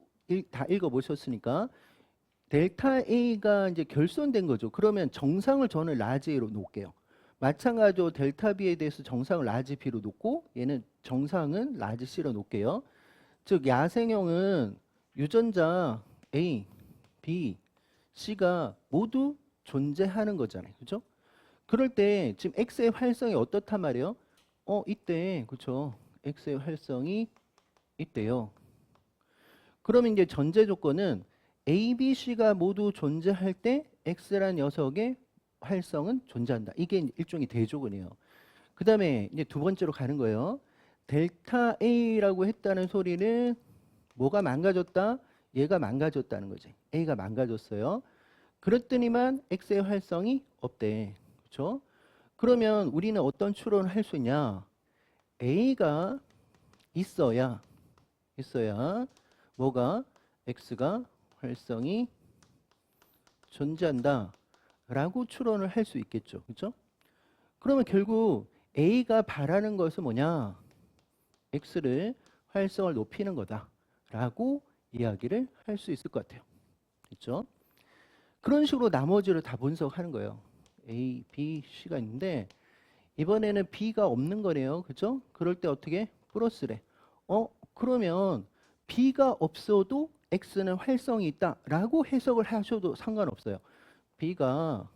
다 읽어보셨으니까 델타 A가 이제 결손된 거죠. 그러면 정상을 저는 라지 A로 놓을게요. 마찬가지로 델타 B에 대해서 정상을 라지 B로 놓고 얘는 정상은 라지 C로 놓을게요. 즉 야생형은 유전자 A, B, C가 모두 존재하는 거잖아요. 그죠? 그럴 때 지금 X의 활성이 어떻단 말이에요? 이때 그렇죠. X의 활성이 있대요. 그러면 이제 전제 조건은 A, B, C가 모두 존재할 때 X란 녀석의 활성은 존재한다. 이게 일종의 대조건이에요. 그 다음에 이제 두 번째로 가는 거예요. 델타 A라고 했다는 소리는 뭐가 망가졌다? 얘가 망가졌다는 거지. A가 망가졌어요. 그랬더니만 X의 활성이 없대. 그렇죠? 그러면 우리는 어떤 추론을 할 수 있냐? A가 있어야 뭐가 X가 활성이 존재한다 라고 추론을 할 수 있겠죠. 그렇죠? 그러면 결국 A가 바라는 것은 뭐냐? X를 활성을 높이는 거다 라고 이야기를 할 수 있을 것 같아요. 그렇죠? 그런 식으로 나머지를 다 분석하는 거예요. A, B, C가 있는데 이번에는 B가 없는 거네요. 그렇죠? 그럴 때 어떻게? 플러스래. 그러면 B가 없어도 X는 활성이 있다라고 해석을 하셔도 상관없어요. B가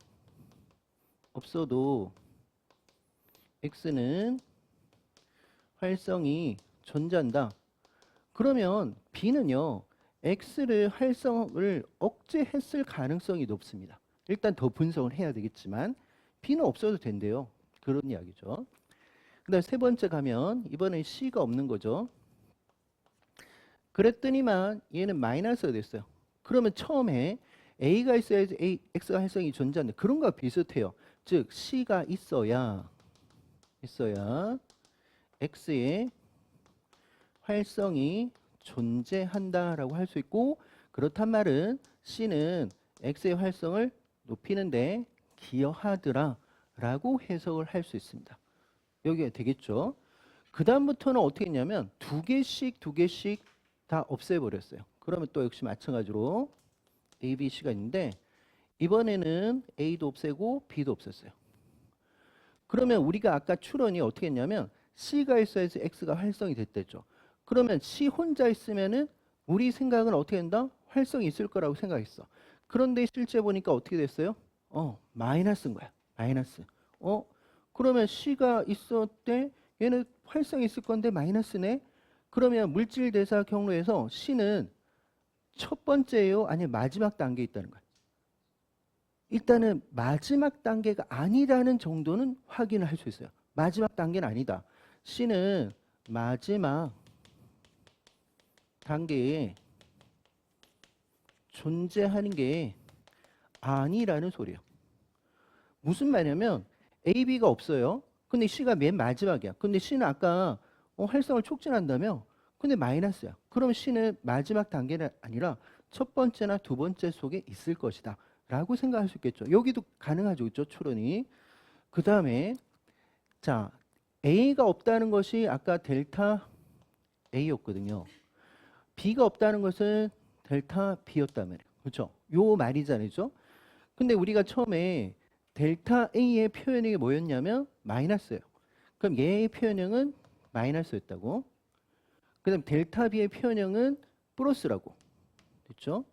없어도 X는 활성이 존재한다. 그러면 B는요. X를 활성을 억제했을 가능성이 높습니다. 일단 더 분석을 해야 되겠지만 B는 없어도 된대요. 그런 이야기죠. 그 다음 세 번째 가면 이번엔 C가 없는 거죠. 그랬더니만 얘는 마이너스가 됐어요. 그러면 처음에 A가 있어야지 X가 활성이 존재한다. 그런 거와 비슷해요. 즉 C가 있어야 X의 활성이 존재한다라고 할 수 있고, 그렇단 말은 C는 X의 활성을 높이는데 기여하더라 라고 해석을 할 수 있습니다. 여기가 되겠죠. 그 다음부터는 어떻게 했냐면 두 개씩 다 없애버렸어요. 그러면 또 역시 마찬가지로 A, B, C가 있는데 이번에는 A도 없애고 B도 없앴어요. 그러면 우리가 아까 추론이 어떻게 했냐면 C가 있어야지 X가 활성이 됐댔죠. 그러면 C 혼자 있으면은 우리 생각은 어떻게 된다? 활성이 있을 거라고 생각했어. 그런데 실제 보니까 어떻게 됐어요? 마이너스인 거야. 마이너스. 그러면 C가 있었대. 얘는 활성이 있을 건데 마이너스네. 그러면 물질 대사 경로에서 C는 첫 번째예요? 아니면 마지막 단계에 있다는 거야? 일단은 마지막 단계가 아니라는 정도는 확인을 할 수 있어요. 마지막 단계는 아니다. C는 마지막 단계에 존재하는 게 아니라는 소리예요. 무슨 말이냐면 A, B가 없어요. 근데 C가 맨 마지막이야. 근데 C는 아까 활성을 촉진한다며? 근데 마이너스야. 그럼 C는 마지막 단계는 아니라 첫 번째나 두 번째 속에 있을 것이다 라고 생각할 수 있겠죠. 여기도 가능하죠. 그렇죠? 추론이. 그 다음에 자 A가 없다는 것이 아까 델타 A였거든요. B가 없다는 것은 델타 B였단 말이에요. 그렇죠? 요 말이잖아요. 그렇죠? 근데 우리가 처음에 델타 A의 표현이 뭐였냐면 마이너스예요. 그럼 얘의 표현형은 마이너스였다고. 그 다음 델타 B의 표현형은 플러스라고. 됐죠?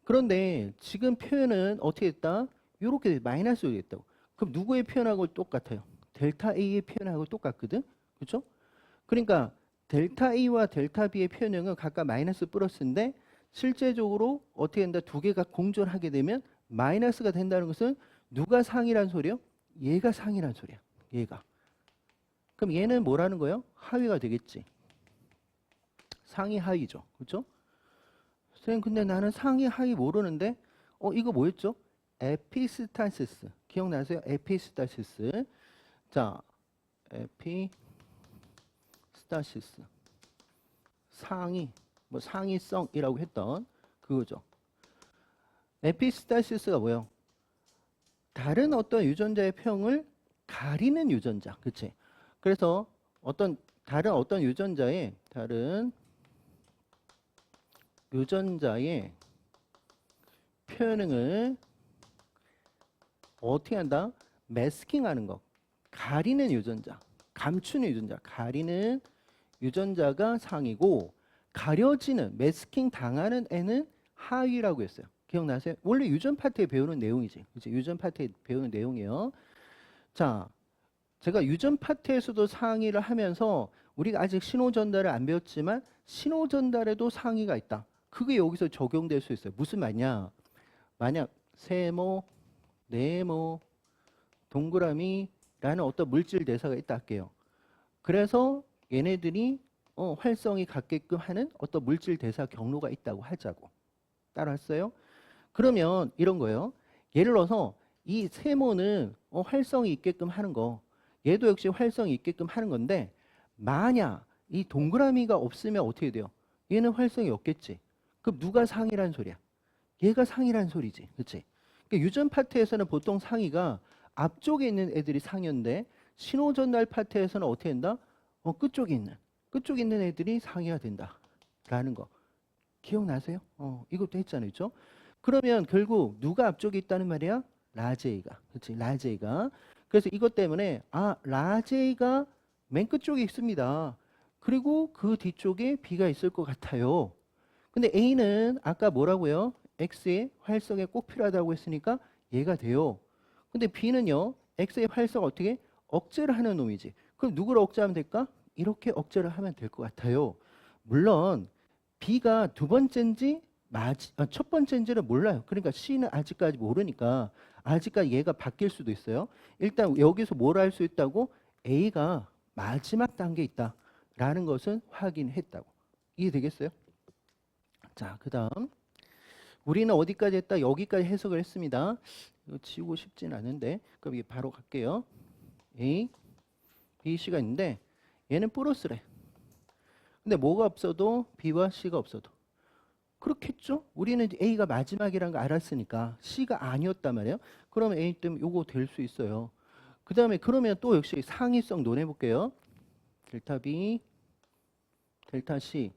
그런데 지금 표현은 어떻게 됐다? 이렇게 마이너스로 됐다고. 그럼 누구의 표현하고 똑같아요? 델타 A의 표현하고 똑같거든? 그렇죠? 그러니까 델타 A와 델타 B의 표현형은 각각 마이너스 플러스인데 실제적으로 어떻게 된다? 두 개가 공존하게 되면 마이너스가 된다는 것은 누가 상이란 소리요? 얘가 상이란 소리야. 얘가. 그럼 얘는 뭐라는 거예요? 하위가 되겠지. 상위 하위죠. 그렇죠? 선생님 근데 나는 상위 하위 모르는데 이거 뭐였죠? 에피스타시스. 기억나세요? 에피스타시스. 자, 에피스타시스. 상위, 뭐 상위성이라고 했던 그거죠. 에피스타시스가 뭐예요? 다른 어떤 유전자의 평을 가리는 유전자. 그치? 그래서 다른 어떤 유전자의 표현을 어떻게 한다? 매스킹하는 거. 가리는 유전자. 감추는 유전자. 가리는 유전자가 상이고 가려지는 매스킹 당하는 애는 하위라고 했어요. 기억나세요? 원래 유전 파트에 배우는 내용이지. 그치? 유전 파트에 배우는 내용이에요. 자, 제가 유전 파트에서도 상위를 하면서 우리가 아직 신호 전달을 안 배웠지만 신호 전달에도 상위가 있다. 그게 여기서 적용될 수 있어요. 무슨 말이냐? 만약 세모, 네모, 동그라미라는 어떤 물질 대사가 있다 할게요. 그래서 얘네들이 활성이 갖게끔 하는 어떤 물질 대사 경로가 있다고 하자고. 따라왔어요? 그러면 이런 거예요. 예를 들어서 이 세모는 활성이 있게끔 하는 거. 얘도 역시 활성이 있게끔 하는 건데 만약 이 동그라미가 없으면 어떻게 돼요? 얘는 활성이 없겠지. 그럼 누가 상이란 소리야? 얘가 상이란 소리지. 그치? 그러니까 유전 파트에서는 보통 상위가 앞쪽에 있는 애들이 상이었는데 신호 전달 파트에서는 어떻게 된다? 끝쪽에 있는 애들이 상위가 된다라는 거. 기억나세요? 이것도 했잖아요. 그렇죠? 그러면 결국 누가 앞쪽에 있다는 말이야? 라제이가. 그렇지? 라제이가. 그래서 이것 때문에 라제이가 맨 끝쪽에 있습니다. 그리고 그 뒤쪽에 B가 있을 것 같아요. 근데 A는 아까 뭐라고요? X의 활성에 꼭 필요하다고 했으니까 얘가 돼요. 근데 B는요. X의 활성 어떻게? 억제를 하는 놈이지. 그럼 누구를 억제하면 될까? 이렇게 억제를 하면 될 것 같아요. 물론 B가 두 번째인지 첫 번째인지는 몰라요. 그러니까 C는 아직까지 모르니까 아직까지 얘가 바뀔 수도 있어요. 일단 여기서 뭘 알 수 있다고? A가 마지막 단계에 있다라는 것은 확인했다고. 이해되겠어요? 자, 그 다음 우리는 어디까지 했다? 여기까지 해석을 했습니다. 이거 지우고 싶진 않은데 그럼 이게 바로 갈게요. A, B, C가 있는데 얘는 플러스래. 근데 뭐가 없어도 B와 C가 없어도 그렇겠죠? 우리는 이제 A가 마지막이라는 거 알았으니까 C가 아니었단 말이에요. 그러면 A 때문에 요거 될 수 있어요. 그 다음에 그러면 또 역시 상위성 논해볼게요. 델타 B, 델타 C.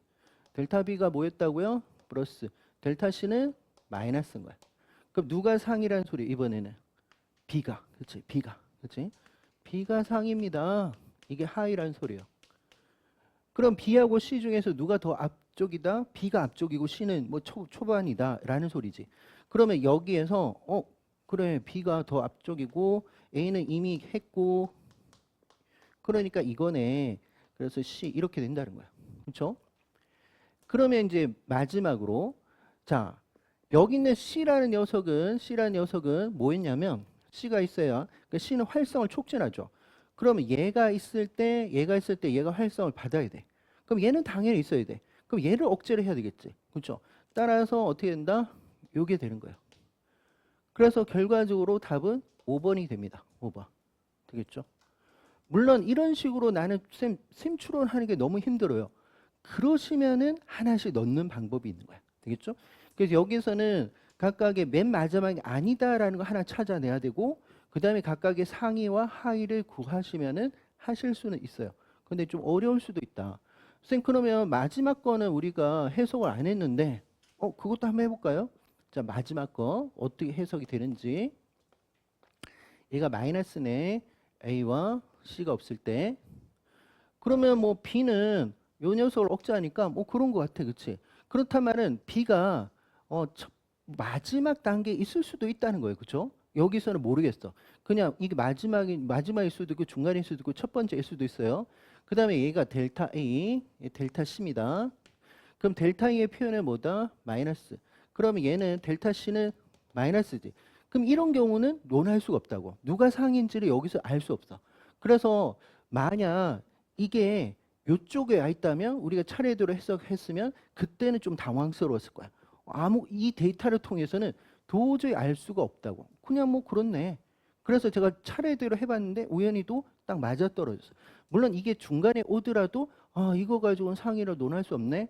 델타 B가 뭐였다고요? 플러스. 델타 C는 마이너스인 거야. 그럼 누가 상이란 소리 이번에는? B가. 그치? B가. 그치? B가 상입니다. 이게 하이란 소리예요. 그럼 B하고 C 중에서 누가 더 앞쪽이다? B가 앞쪽이고 C는 뭐 초반이다 라는 소리지. 그러면 여기에서 그래 B가 더 앞쪽이고 A는 이미 했고 그러니까 이거네. 그래서 C 이렇게 된다는 거야. 그렇죠? 그러면 이제 마지막으로 자 여기 있는 C라는 녀석은 뭐였냐면 C가 있어야 그러니까 C는 활성을 촉진하죠. 그러면 얘가 있을 때 얘가 활성을 받아야 돼. 그럼 얘는 당연히 있어야 돼. 그럼 얘를 억제를 해야 되겠지. 그렇죠? 따라서 어떻게 된다? 요게 되는 거예요. 그래서 결과적으로 답은 5번이 됩니다. 5번. 되겠죠? 물론 이런 식으로 나는 쌤 추론하는 게 너무 힘들어요. 그러시면은 하나씩 넣는 방법이 있는 거야. 되겠죠? 그래서 여기서는 각각의 맨 마지막이 아니다라는 거 하나 찾아내야 되고 그 다음에 각각의 상위와 하위를 구하시면은 하실 수는 있어요. 근데 좀 어려울 수도 있다. 쌤 그러면 마지막 거는 우리가 해석을 안 했는데 그것도 한번 해볼까요? 자 마지막 거 어떻게 해석이 되는지 얘가 마이너스네 A와 C가 없을 때 그러면 뭐 B는 요 녀석을 억제하니까 뭐 그런 것 같아 그치 그렇다면은 B가 마지막 단계에 있을 수도 있다는 거예요 그쵸 여기서는 모르겠어 그냥 이게 마지막일 수도 있고 중간일 수도 있고 첫 번째일 수도 있어요 그 다음에 얘가 델타 A 델타 C입니다 그럼 델타 E의 표현은 뭐다 마이너스 그러면 얘는 델타 C는 마이너스지 그럼 이런 경우는 논할 수가 없다고 누가 상인지를 여기서 알 수 없어 그래서 만약 이게 요쪽에 와 있다면 우리가 차례대로 해석했으면 그때는 좀 당황스러웠을 거야. 이 데이터를 통해서는 도저히 알 수가 없다고. 그냥 뭐 그렇네. 그래서 제가 차례대로 해봤는데 우연히도 딱 맞아떨어졌어. 물론 이게 중간에 오더라도 이거 가지고는 상의를 논할 수 없네.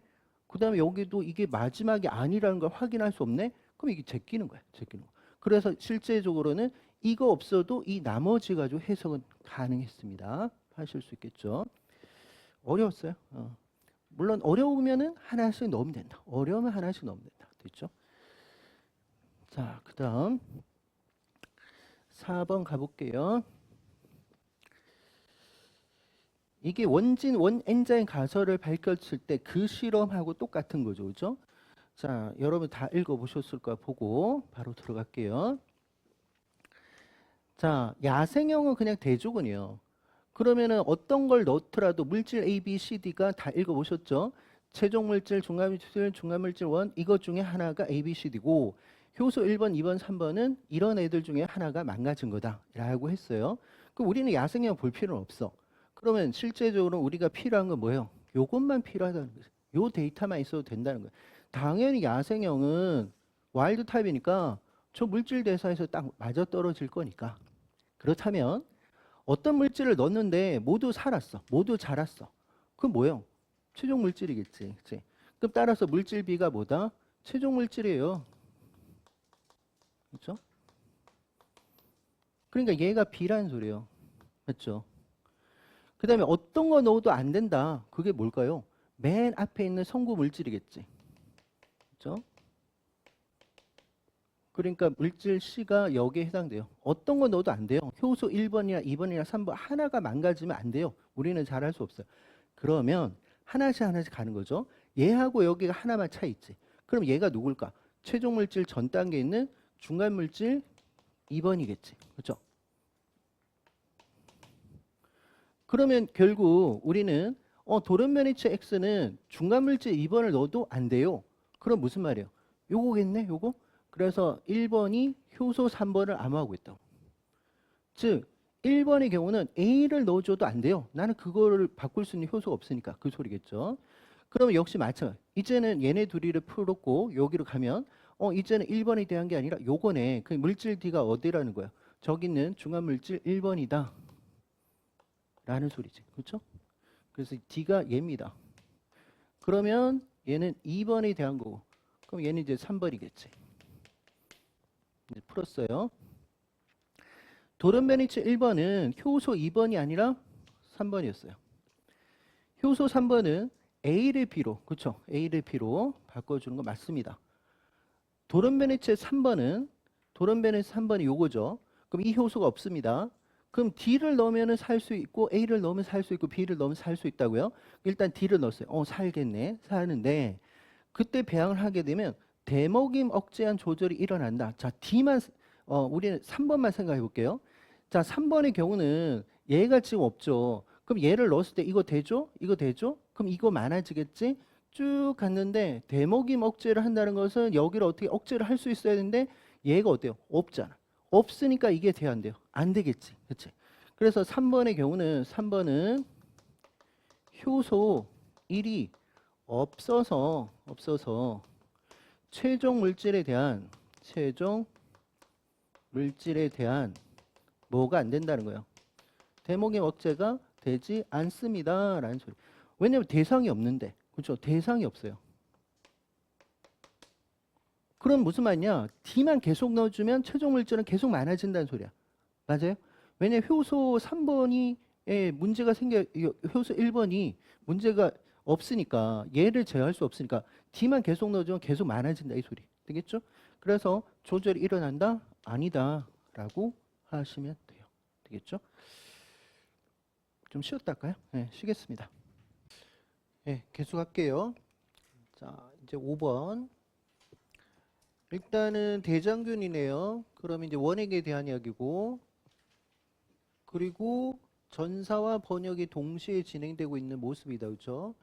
그 다음에 여기도 이게 마지막이 아니라는 걸 확인할 수 없네. 그럼 이게 제끼는 거야. 제끼는 거. 그래서 실제적으로는 이거 없어도 이 나머지 가지고 해석은 가능했습니다. 하실 수 있겠죠. 어려웠어요. 물론 어려우면은 하나씩 넣으면 된다. 어려우면 하나씩 넣으면 된다. 됐죠? 자, 그 다음 4번 가볼게요. 이게 원진 원엔자임 가설을 밝혔을 때 그 실험하고 똑같은 거죠. 그죠? 자, 여러분 다 읽어보셨을 거야 보고 바로 들어갈게요. 자, 야생형은 그냥 대조군이에요. 그러면은 어떤 걸 넣더라도 물질 A, B, C, D가 다 읽어보셨죠? 최종 물질, 중간물질, 중간물질 1 이것 중에 하나가 A, B, C, D고 효소 1번, 2번, 3번은 이런 애들 중에 하나가 망가진 거다 라고 했어요. 그럼 우리는 야생형 볼 필요는 없어. 그러면 실제적으로 우리가 필요한 건 뭐예요? 요것만 필요하다는 거죠. 요 데이터만 있어도 된다는 거예요. 당연히 야생형은 와일드 타입이니까 저 물질 대사에서 딱 맞아떨어질 거니까. 그렇다면 어떤 물질을 넣었는데 모두 살았어. 모두 자랐어. 그럼 뭐예요? 최종 물질이겠지. 그치? 그럼 따라서 물질 B가 뭐다? 최종 물질이에요. 그렇죠? 그러니까 얘가 B라는 소리예요. 맞죠? 그 다음에 어떤 거 넣어도 안 된다. 그게 뭘까요? 맨 앞에 있는 성구 물질이겠지. 그렇죠? 그러니까 물질 C가 여기에 해당돼요. 어떤 거 넣어도 안 돼요. 효소 1번이나 2번이나 3번 하나가 망가지면 안 돼요. 우리는 잘 할 수 없어요. 그러면 하나씩 가는 거죠. 얘하고 여기가 하나만 차 있지. 그럼 얘가 누굴까? 최종 물질 전 단계에 있는 중간 물질 2번이겠지. 그렇죠? 그러면 결국 우리는 돌연변이체 X는 중간 물질 2번을 넣어도 안 돼요. 그럼 무슨 말이에요? 요거겠네, 요거? 그래서 1번이 효소 3번을 암호하고 있다고. 즉 1번의 경우는 A를 넣어줘도 안 돼요. 나는 그거를 바꿀 수 있는 효소가 없으니까 그 소리겠죠. 그러면 역시 마찬가지. 이제는 얘네 둘이를 풀었고 여기로 가면 이제는 1번이 대한 게 아니라 요거네. 그 물질 D가 어디라는 거야? 저기 있는 중간 물질 1번이다. 라는 소리지. 그렇죠? 그래서 D가 얘입니다. 그러면 얘는 2번이 대한 거고 그럼 얘는 이제 3번이겠지. 이제 풀었어요. 도련변이체 1번은 효소 2번이 아니라 3번이었어요. 효소 3번은 A를 B로, 그렇죠? A를 B로 바꿔주는 거 맞습니다. 도련변이체 3번은 요거죠. 그럼 이 효소가 없습니다. 그럼 D를 넣으면 살 수 있고 A를 넣으면 살 수 있고 B를 넣으면 살 수 있다고요? 일단 D를 넣었어요. 살겠네. 사는데 그때 배양을 하게 되면 대먹임 억제한 조절이 일어난다. 자, D만 우리는 3번만 생각해 볼게요. 자, 3번의 경우는 얘가 지금 없죠. 그럼 얘를 넣었을 때 이거 되죠? 이거 되죠? 그럼 이거 많아지겠지? 쭉 갔는데 대먹임 억제를 한다는 것은 여기를 어떻게 억제를 할 수 있어야 되는데 얘가 어때요? 없잖아. 없으니까 이게 돼야 안 돼요. 안 되겠지. 그렇지? 그래서 3번의 경우는 3번은 효소 1이 없어서 최종 물질에 대한 뭐가 안 된다는 거예요. 대목의 억제가 되지 않습니다. 라는 소리. 왜냐면 대상이 없는데. 그렇죠? 대상이 없어요. 그럼 무슨 말이냐? D만 계속 넣어주면 최종 물질은 계속 많아진다는 소리야. 맞아요? 왜냐면 효소 3번이 문제가 효소 1번이 문제가 없으니까 얘를 제어할 수 없으니까 D만 계속 넣어주면 계속 많아진다 이 소리. 되겠죠? 그래서 조절이 일어난다? 아니다. 라고 하시면 돼요. 되겠죠? 좀 쉬었다 할까요? 네, 쉬겠습니다. 네, 계속할게요. 자, 이제 5번. 일단은 대장균이네요. 그럼 이제 원액에 대한 이야기고, 그리고 전사와 번역이 동시에 진행되고 있는 모습이다. 그렇죠?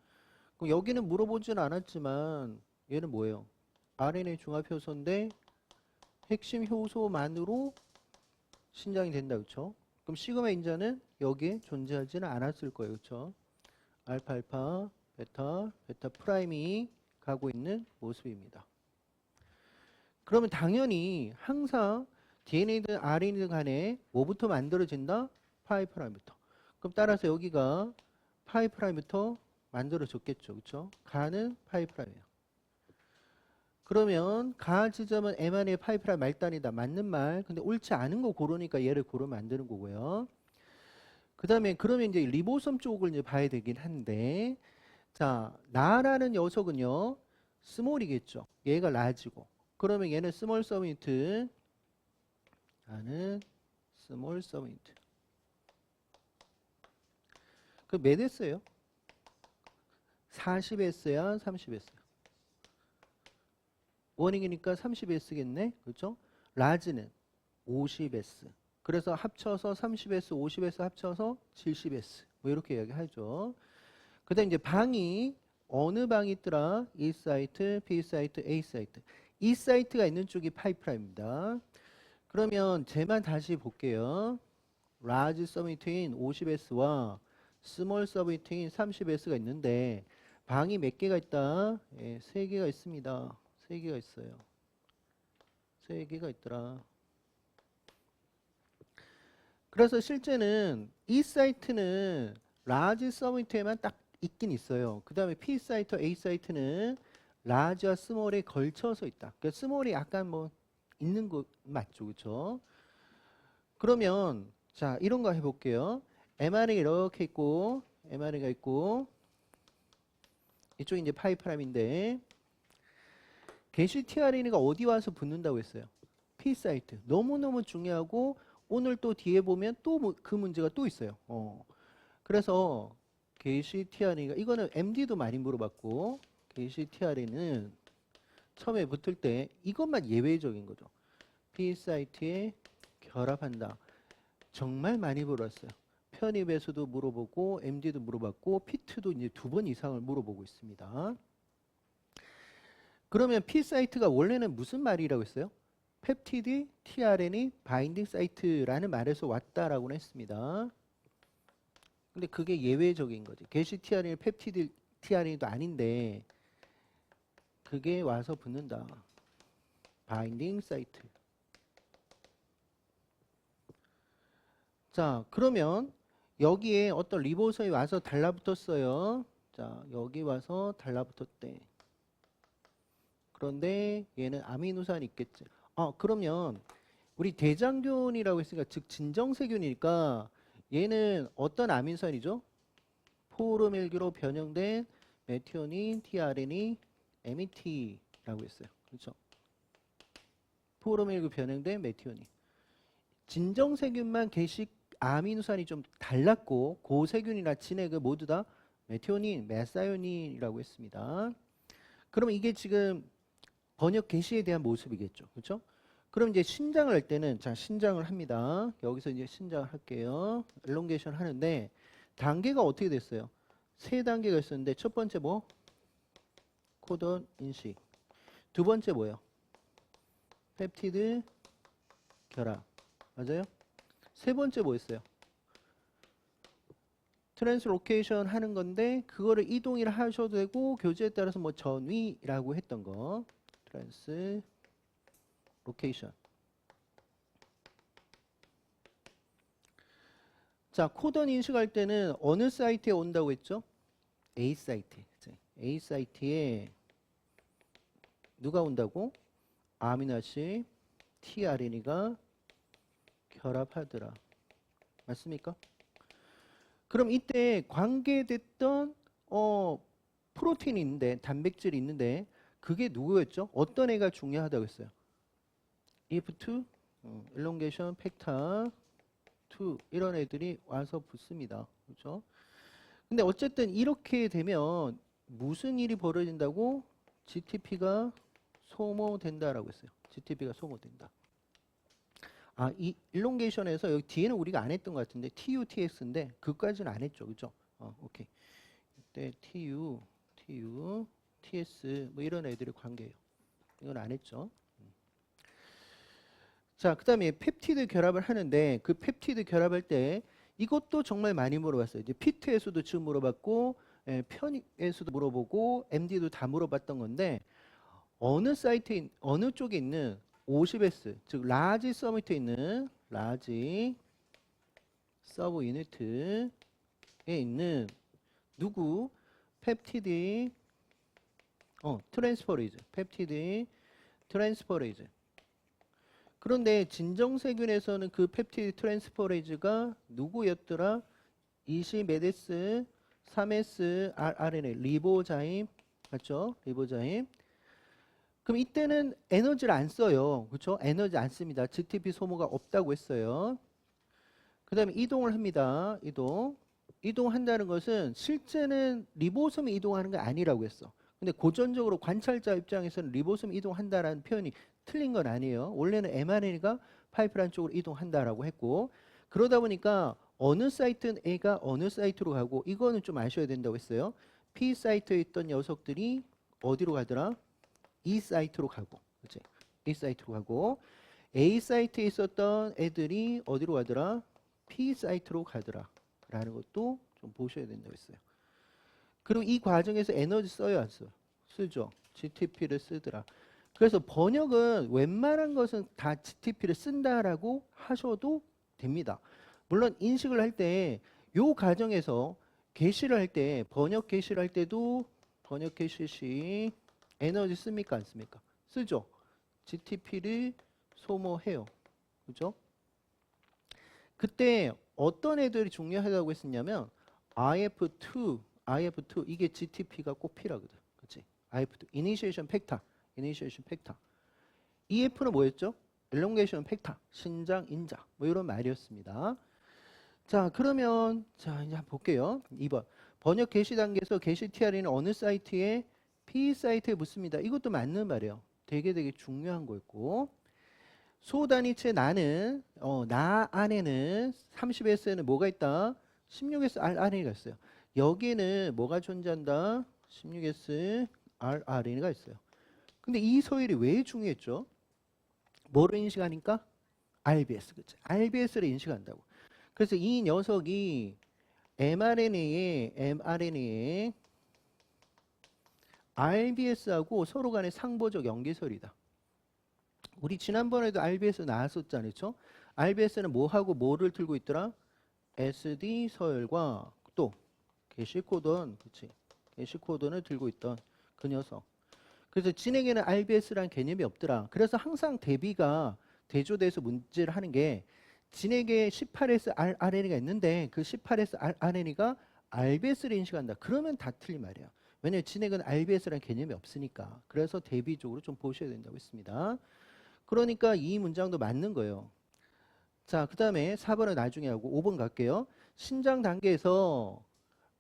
그럼 여기는 물어보진 않았지만 얘는 뭐예요? RNA 중합 효소인데 핵심 효소만으로 신장이 된다. 그렇죠? 그럼 시그마 인자는 여기에 존재하지는 않았을 거예요. 그렇죠? 알파, 베타 프라임이 가고 있는 모습입니다. 그러면 당연히 항상 DNA든 RNA든 간에 뭐부터 만들어진다? 파이 프라임부터. 그럼 따라서 여기가 파이 프라임부터 만들어졌겠죠. 그렇죠? 가는 파이 프라임이에요. 그러면 가 지점은 mRNA 파이 프라임 말단이다. 맞는 말. 근데 옳지 않은 거 고르니까 얘를 고르면 만드는 거고요. 그 다음에 그러면 이제 리보솜 쪽을 이제 봐야 되긴 한데, 자, 나라는 녀석은요, 스몰이겠죠. 얘가 라지고. 그러면 얘는 스몰 서미트, 나는 스몰 서미트. 그 몇 S예요? 40S야, 30S? 원익이니까 30S겠네, 그렇죠? 라지는 50S. 그래서 합쳐서 30S, 50S 합쳐서 70S. 뭐 이렇게 이야기하죠. 그다음 이제 방이 어느 방이 있더라? E 사이트, B 사이트, A 사이트. E 사이트가 있는 쪽이 파이프라입니다. 그러면 제만 다시 볼게요. 라지 서미트인 50S와 스몰 서미트인 30S가 있는데 방이 몇 개가 있다? 예, 3개가 있습니다. 3개가 있어요. 3개가 있더라. 그래서 실제는 이 사이트는 라지 서미트에만 딱 있긴 있어요. 그 다음에 P 사이트, A 사이트는 라지와 스몰에 걸쳐서 있다. 그러니까 스몰이 약간 뭐 있는 거 맞죠, 그렇죠? 그러면 자 이런 거 해볼게요. mRNA 이렇게 있고 mRNA가 있고 이쪽이 이제 파이 프라임인데 게시 tRNA가 어디 와서 붙는다고 했어요? P 사이트. 너무너무 중요하고 오늘 또 뒤에 보면 또 그 문제가 또 있어요. 그래서 게시 tRNA가 이거는 MD도 많이 물어봤고 게시 tRNA는 처음에 붙을 때 이것만 예외적인 거죠. P 사이트에 결합한다. 정말 많이 물어봤어요. 편입에서도 물어보고 MD도 물어봤고 피트도 이제 2번 이상을 물어보고 있습니다. 그러면 P 사이트가 원래는 무슨 말이라고 했어요? 펩티드 tRNA 바인딩 사이트라는 말에서 왔다라고 했습니다. 근데 그게 예외적인 거지. 게시 tRNA 펩티드 tRNA도 아닌데 그게 와서 붙는다. 바인딩 사이트. 자, 그러면 여기에 어떤 리보솜이 와서 달라붙었어요. 자, 여기 와서 달라붙었대. 그런데 얘는 아미노산이 있겠지. 그러면 우리 대장균이라고 했으니까 즉 진정세균이니까 얘는 어떤 아미노산이죠? 포르밀기로 변형된 메티오닌, tRNA, MET라고 했어요. 그렇죠? 포르밀기로 변형된 메티오닌. 진정세균만 게식 아미노산이 좀 달랐고 고세균이나 진액을 모두 다 메티오닌, 메사요닌이라고 했습니다. 그럼 이게 지금 번역 게시에 대한 모습이겠죠. 그렇죠? 그럼 이제 신장을 할 때는 자 신장을 합니다. 여기서 이제 신장을 할게요. 엘롱게이션 하는데 단계가 어떻게 됐어요? 세 단계가 있었는데 첫 번째 뭐? 코던 인식. 두 번째 뭐예요? 펩티드 결합. 맞아요? 세 번째 뭐였어요? 트랜스로케이션 하는 건데 그거를 이동이라 하셔도 되고 교재에 따라서 뭐 전위라고 했던 거. 트랜스로케이션. 자, 코던 인식할 때는 어느 사이트에 온다고 했죠? A 사이트. A 사이트에 누가 온다고? 아미노아sid tRNA가 결합하더라. 맞습니까? 그럼 이때 관계됐던 프로틴이 있는데 단백질이 있는데 그게 누구였죠? 어떤 애가 중요하다고 했어요? EF2, elongation factor 2 이런 애들이 와서 붙습니다. 그렇죠? 근데 어쨌든 이렇게 되면 무슨 일이 벌어진다고? GTP가 소모된다라고 했어요. GTP가 소모된다. 이 일롱게이션에서 여기 뒤에는 우리가 안 했던 것 같은데 TU, TX인데 그까지는 안 했죠. 그죠? 오케이. 이때 TU, TS 뭐 이런 애들의 관계예요. 이건 안 했죠. 자, 그 다음에 펩티드 결합을 하는데 그 펩티드 결합할 때 이것도 정말 많이 물어봤어요. 이제 피트에서도 지금 물어봤고 편에서도 물어보고 MD도 다 물어봤던 건데 어느 사이트에 어느 쪽에 있는 50S 즉 라지 서미트에 있는 라지 서브 유니트에 있는 누구 펩티드 트랜스퍼레이즈 펩티드 트랜스퍼레이즈. 그런데 진정세균에서는 그 펩티드 트랜스퍼레이즈가 누구였더라? 20메데스 3S RNA 리보자임 맞죠? 리보자임. 그럼 이때는 에너지를 안 써요. 그렇죠? 에너지 안 씁니다. GTP 소모가 없다고 했어요. 그 다음에 이동을 합니다. 이동한다는 것은 실제는 리보솜이 이동하는 게 아니라고 했어. 근데 고전적으로 관찰자 입장에서는 리보솜이 이동한다라는 표현이 틀린 건 아니에요. 원래는 mRNA가 파이프라인 쪽으로 이동한다라고 했고 그러다 보니까 어느 사이트는 A가 어느 사이트로 가고 이거는 좀 아셔야 된다고 했어요. P 사이트에 있던 녀석들이 어디로 가더라? E 사이트로 가고, 그치? E 사이트로 가고, A 사이트에 있었던 애들이 어디로 가더라? P 사이트로 가더라. 라는 것도 좀 보셔야 된다고 했어요. 그리고 이 과정에서 에너지 써요, 안 써요? 쓰죠. GTP를 쓰더라. 그래서 번역은 웬만한 것은 다 GTP를 쓴다라고 하셔도 됩니다. 물론 인식을 할 때 요 과정에서 게시를 할 때 번역 게시를 할 때도 번역 게시 시 에너지 씁니까 안 씁니까? 쓰죠. GTP를 소모해요. 그죠? 그때 어떤 애들이 중요하다고 했었냐면 IF2 이게 GTP가 꼭 필요하거든. 그치? IF2 Initiation Factor EF는 뭐였죠? Elongation Factor 신장 인자 뭐 이런 말이었습니다. 자 그러면 자 이제 한번 볼게요. 2번 번역 게시 단계에서 게시 tRNA는 어느 사이트에 P 사이트에 묻습니다. 이것도 맞는 말이에요. 되게 중요한 거였고 소단위체 나는 나 안에는 30S에는 뭐가 있다? 16S rRNA가 있어요. 여기에는 뭐가 존재한다? 16S rRNA가 있어요. 근데 이 서열이 왜 중요했죠? 뭐를 인식하니까? RBS, 그치? RBS를 인식한다고. 그래서 이 녀석이 mRNA에 RBS하고 서로 간의 상보적 연계설이다. 우리 지난번에도 RBS 나왔었잖아요. 그렇죠? RBS는 뭐하고 뭐를 들고 있더라? SD 서열과 또 게시코던, 그치? 게시코던을 들고 있던 그 녀석. 그래서 진에게는 RBS라는 개념이 없더라. 그래서 항상 대비가 대조돼서 문제를 하는 게 진에게 18S RNA가 있는데 그 18S RNA가 RBS를 인식한다. 그러면 다 틀린 말이야. 왜냐하면 진액은 RBS라는 개념이 없으니까. 그래서 대비적으로 좀 보셔야 된다고 했습니다. 그러니까 이 문장도 맞는 거예요. 자, 그 다음에 4번은 나중에 하고 5번 갈게요. 신장 단계에서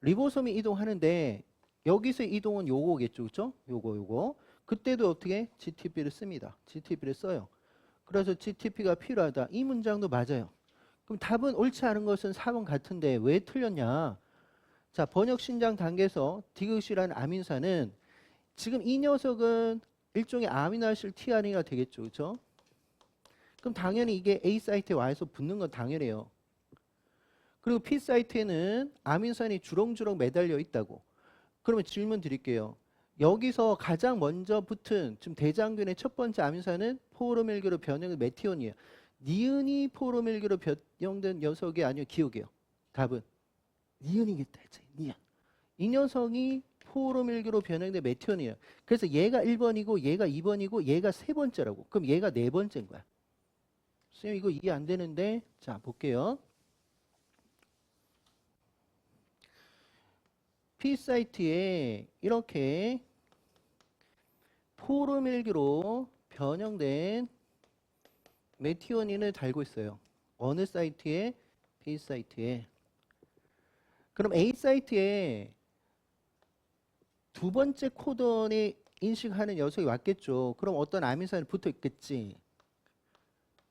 리보솜이 이동하는데 여기서 이동은 요거겠죠. 그렇죠? 요거. 그때도 어떻게 GTP를 씁니다. GTP를 써요. 그래서 GTP가 필요하다. 이 문장도 맞아요. 그럼 답은 옳지 않은 것은 4번 같은데 왜 틀렸냐? 자, 번역 신장 단계에서 디귿이라는 아민산은 지금 이 녀석은 일종의 아미노아실 tRNA가 되겠죠. 그렇죠? 그럼 당연히 이게 A 사이트에 와서 붙는 건 당연해요. 그리고 P 사이트에는 아민산이 주렁주렁 매달려 있다고. 그러면 질문 드릴게요. 여기서 가장 먼저 붙은 지금 대장균의 첫 번째 아민산은 포로밀교로 변형된 메티온이에요. 니은이 포로밀교로 변형된 녀석이 아니요 기억이에요. 답은 니은이겠다 했지. 니은. 이 녀석이 포로밀교로 변형된 메티온이에요. 그래서 얘가 1번이고 얘가 2번이고 얘가 세 번째라고. 그럼 얘가 네 번째인 거야. 선생님 이거 이해 안 되는데 자 볼게요. P 사이트에 이렇게 포르밀기로 변형된 메티오닌을 달고 있어요. 어느 사이트에? B 사이트에. 그럼 A 사이트에 두 번째 코던이 인식하는 녀석이 왔겠죠. 그럼 어떤 아미노산이 붙어 있겠지.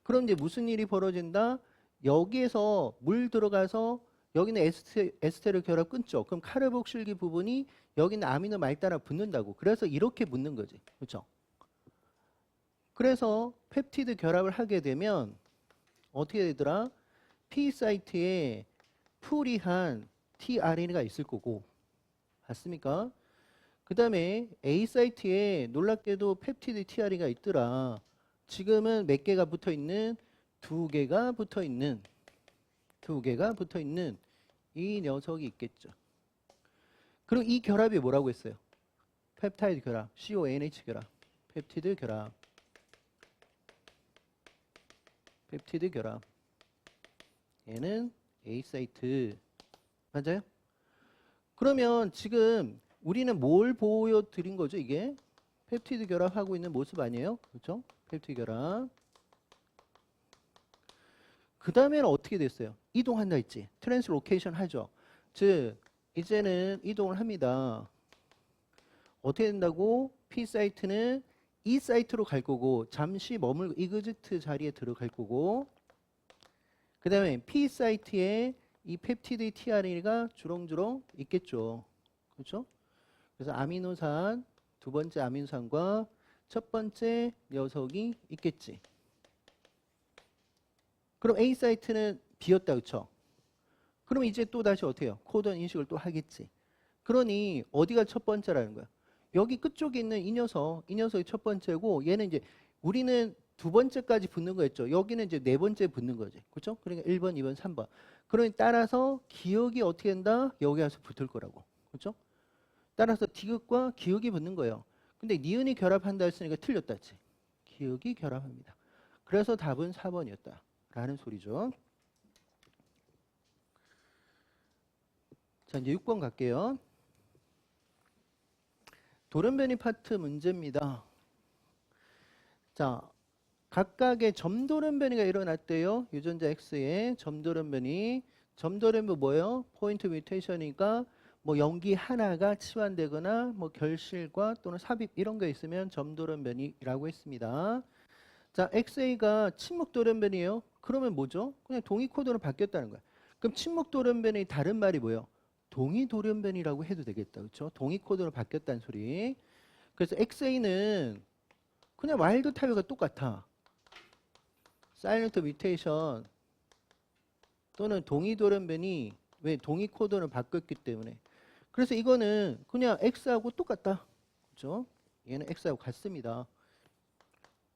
그럼 이제 무슨 일이 벌어진다? 여기에서 물 들어가서 여기는 에스테르 결합 끊죠. 그럼 카르복실기 부분이 여기는 아미노 말 따라 붙는다고. 그래서 이렇게 붙는 거지. 그렇죠? 그래서 펩티드 결합을 하게 되면 어떻게 되더라? P 사이트에 풀이한 tRNA가 있을 거고. 맞습니까? 그 다음에 A 사이트에 놀랍게도 펩티드 tRNA가 있더라. 지금은 몇 개가 붙어 있는? 두 개가 붙어 있는 이 녀석이 있겠죠. 그리고 이 결합이 뭐라고 했어요? 펩타이드 결합, CONH 결합, 펩티드 결합, 펩티드 결합. 얘는 A 사이트. 맞아요? 그러면 지금 우리는 뭘 보여드린 거죠? 이게 펩티드 결합하고 있는 모습 아니에요? 그렇죠? 펩티드 결합. 그 다음에는 어떻게 됐어요? 이동한다 했지. 트랜스로케이션 하죠. 즉 이제는 이동을 합니다. 어떻게 된다고? P 사이트는 E 사이트로 갈 거고 잠시 머물고 이그지트 자리에 들어갈 거고 그 다음에 P 사이트에 이 펩티드 tRNA가 주렁주렁 있겠죠. 그렇죠? 그래서 아미노산 두 번째 아미노산과 첫 번째 녀석이 있겠지. 그럼 A 사이트는 비었다. 그렇죠? 그럼 이제 또 다시 어떻게 해요? 코던 인식을 또 하겠지. 그러니 어디가 첫 번째라는 거야? 여기 끝쪽에 있는 이 녀석이 첫 번째고 얘는 이제 우리는 두 번째까지 붙는 거였죠. 여기는 이제 네 번째 붙는 거지. 그렇죠? 그러니까 1번, 2번, 3번. 그러니 따라서 기억이 어떻게 된다? 여기 와서 붙을 거라고. 그렇죠? 따라서 디귿과 기억이 붙는 거예요. 근데 니은이 결합한다 했으니까 틀렸다지. 기억이 결합합니다. 그래서 답은 4번이었다. 라는 소리죠. 자, 이제 6번 갈게요. 돌연변이 파트 문제입니다. 자, 각각의 점돌연변이가 일어났대요. 유전자 X에 점돌연변이. 점돌연변 뭐예요? 포인트 뮤테이션이니까 뭐 염기 하나가 치환되거나 뭐 결실과 또는 삽입 이런 게 있으면 점돌연변이라고 했습니다. 자, XA가 침묵돌연변이에요. 그러면 뭐죠? 그냥 동의코드로 바뀌었다는 거야. 그럼 침묵돌연변의 다른 말이 뭐예요? 동의돌연변이라고 해도 되겠다. 그렇죠? 동의코드로 바뀌었다는 소리. 그래서 XA는 그냥 와일드 타입과 똑같아. 사일런트 뮤테이션 또는 동의돌연변이 왜 동의코드를 바꿨기 때문에. 그래서 이거는 그냥 X하고 똑같다. 그렇죠? 얘는 X하고 같습니다.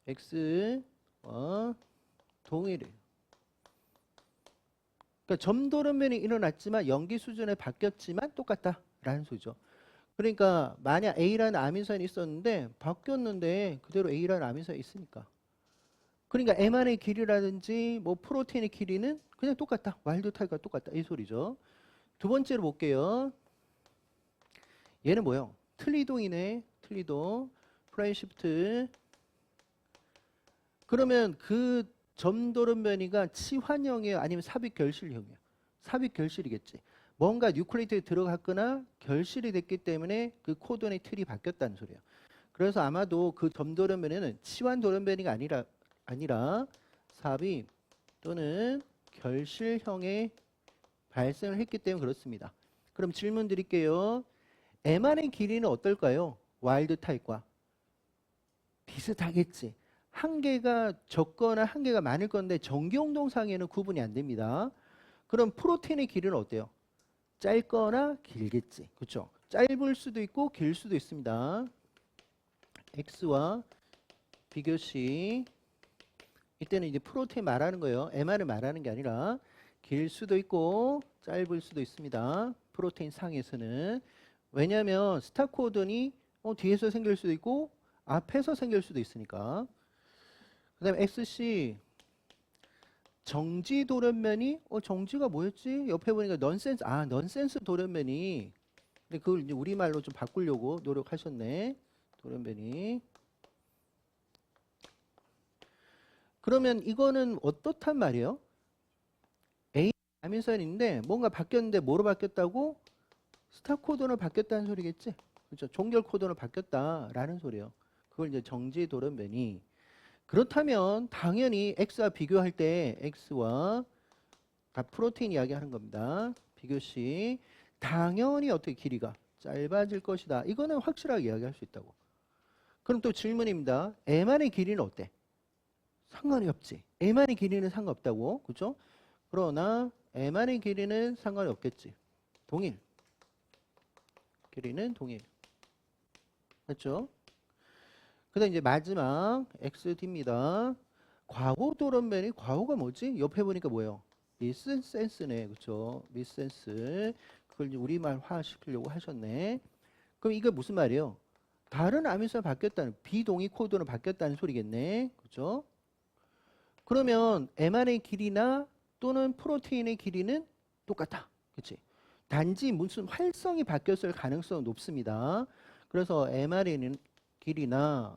X와 동일해요. 그러니까 점돌연변이 일어났지만 염기 수준에 바뀌었지만 똑같다라는 소리죠. 그러니까 만약 A라는 아민선이 있었는데 바뀌었는데 그대로 A라는 아민선이 있으니까. 그러니까 mRNA의 길이라든지 뭐 프로테인의 길이는 그냥 똑같다. 와일드 타입과 똑같다. 이 소리죠. 두 번째로 볼게요. 얘는 뭐예요? 틀리동이네. 틀리동. 프라임 시프트. 그러면 그 점도련변이가 치환형이에요? 아니면 삽입결실형이에요? 삽입결실이겠지. 뭔가 뉴클레이트에 들어갔거나 결실이 됐기 때문에 그 코돈의 틀이 바뀌었다는 소리예요. 그래서 아마도 그 점도련변에는 치환 돌연변이가 아니라 삽입 또는 결실형의 발생을 했기 때문에 그렇습니다. 그럼 질문 드릴게요. mRNA 길이는 어떨까요? 와일드 타입과 비슷하겠지. 한 개가 적거나 한 개가 많을 건데 전기운동상에는 구분이 안 됩니다. 그럼 프로테인의 길이는 어때요? 짧거나 길겠지. 그렇죠? 짧을 수도 있고 길 수도 있습니다. X와 비교시 이때는 이제 프로테인 말하는 거예요. mR을 말하는 게 아니라 길 수도 있고 짧을 수도 있습니다. 프로테인 상에서는. 왜냐하면 스탑 코돈이 뒤에서 생길 수도 있고 앞에서 생길 수도 있으니까. 그 다음에 XC 정지 돌연변이 정지가 뭐였지? 옆에 보니까 넌센스 돌연변이. 근데 그걸 이제 우리말로 좀 바꾸려고 노력하셨네. 돌연변이. 그러면 이거는 어떻단 말이에요? A 아민선인데 뭔가 바뀌었는데 뭐로 바뀌었다고? 스탑 코돈으로 바뀌었다는 소리겠지? 그렇죠? 종결 코돈으로 바뀌었다라는 소리예요. 그걸 이제 정지 돌연변이. 그렇다면 당연히 X와 비교할 때 X와 다 프로테인 이야기하는 겁니다. 비교시 당연히 어떻게 길이가 짧아질 것이다. 이거는 확실하게 이야기할 수 있다고. 그럼 또 질문입니다. mR의 길이는 어때? 상관이 없지. mR의 길이는 상관없다고. 그렇죠? 그러나 mR의 길이는 상관이 없겠지. 동일. 길이는 동일. 그렇죠? 그다음 이제 마지막 XD입니다. 과호 돌연변이 과호가 뭐지? 옆에 보니까 뭐예요? 미스센스네. 그렇죠? 미스센스. 그걸 이제 우리말화 시키려고 하셨네. 그럼 이게 무슨 말이에요? 다른 아민수가 바뀌었다는 비동의 코드로 바뀌었다는 소리겠네. 그렇죠? 그러면 mRNA의 길이나 또는 프로테인의 길이는 똑같다. 그렇지? 단지 무슨 활성이 바뀌었을 가능성은 높습니다. 그래서 mRNA는 길이나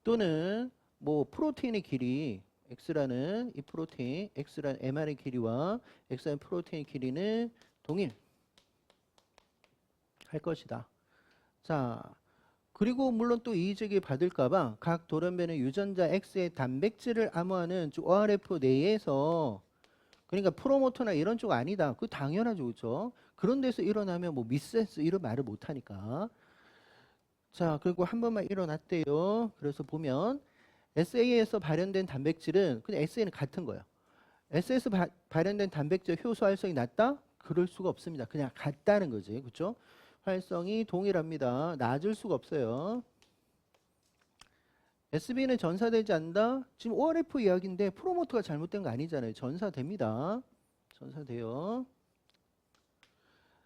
또는 뭐 프로테인의 길이 X라는 이 프로테인, X라는 mRNA 길이와 X라는 프로테인 길이는 동일 할 것이다. 자, 그리고 물론 또 이의제기 받을까봐 각 돌연변의 유전자 X의 단백질을 암호하는 ORF 내에서 그러니까 프로모터나 이런 쪽 아니다. 그 당연하죠, 그렇죠? 그런 데서 일어나면 뭐 미스센스 이런 말을 못 하니까. 자, 그리고 한 번만 일어났대요. 그래서 보면 SA에서 발현된 단백질은 그냥 SA는 같은 거예요. SA에서 발현된 단백질 효소 활성이 낮다? 그럴 수가 없습니다. 그냥 같다는 거지. 그렇죠? 활성이 동일합니다. 낮을 수가 없어요. SB는 전사되지 않는다? 지금 ORF 이야기인데 프로모터가 잘못된 거 아니잖아요. 전사됩니다. 전사돼요.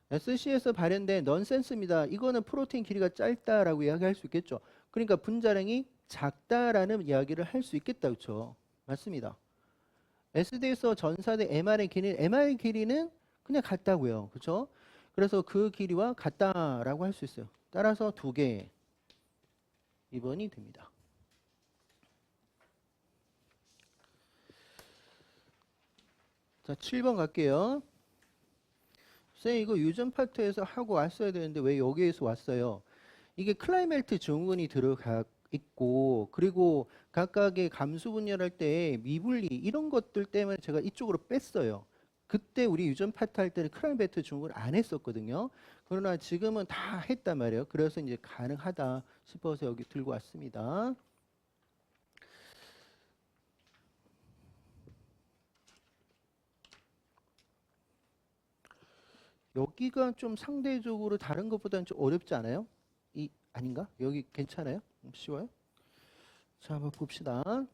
SC에서 발현된 넌센스입니다. 이거는 프로테인 길이가 짧다라고 이야기할 수 있겠죠. 그러니까 분자량이 작다라는 이야기를 할 수 있겠다. 그렇죠? 맞습니다. SD에서 전사된 MR의 길이는 그냥 같다고요. 그렇죠? 그래서 그 길이와 같다라고 할 수 있어요. 따라서 두 개 2번이 됩니다. 자, 7번 갈게요. 쌤 이거 유전 파트에서 하고 왔어야 되는데 왜 여기에서 왔어요? 이게 클라이멜트 증후군이 들어가 있고 그리고 각각의 감수 분열할 때 미분리 이런 것들 때문에 제가 이쪽으로 뺐어요. 그때 우리 유전 파트 할 때는 클라이멜트 증후군 안 했었거든요. 그러나 지금은 다 했단 말이에요. 그래서 이제 가능하다 싶어서 여기 들고 왔습니다. 여기가 좀 상대적으로 다른 것보다는 좀 어렵지 않아요? 아닌가? 여기 괜찮아요? 쉬워요? 자, 한번 봅시다.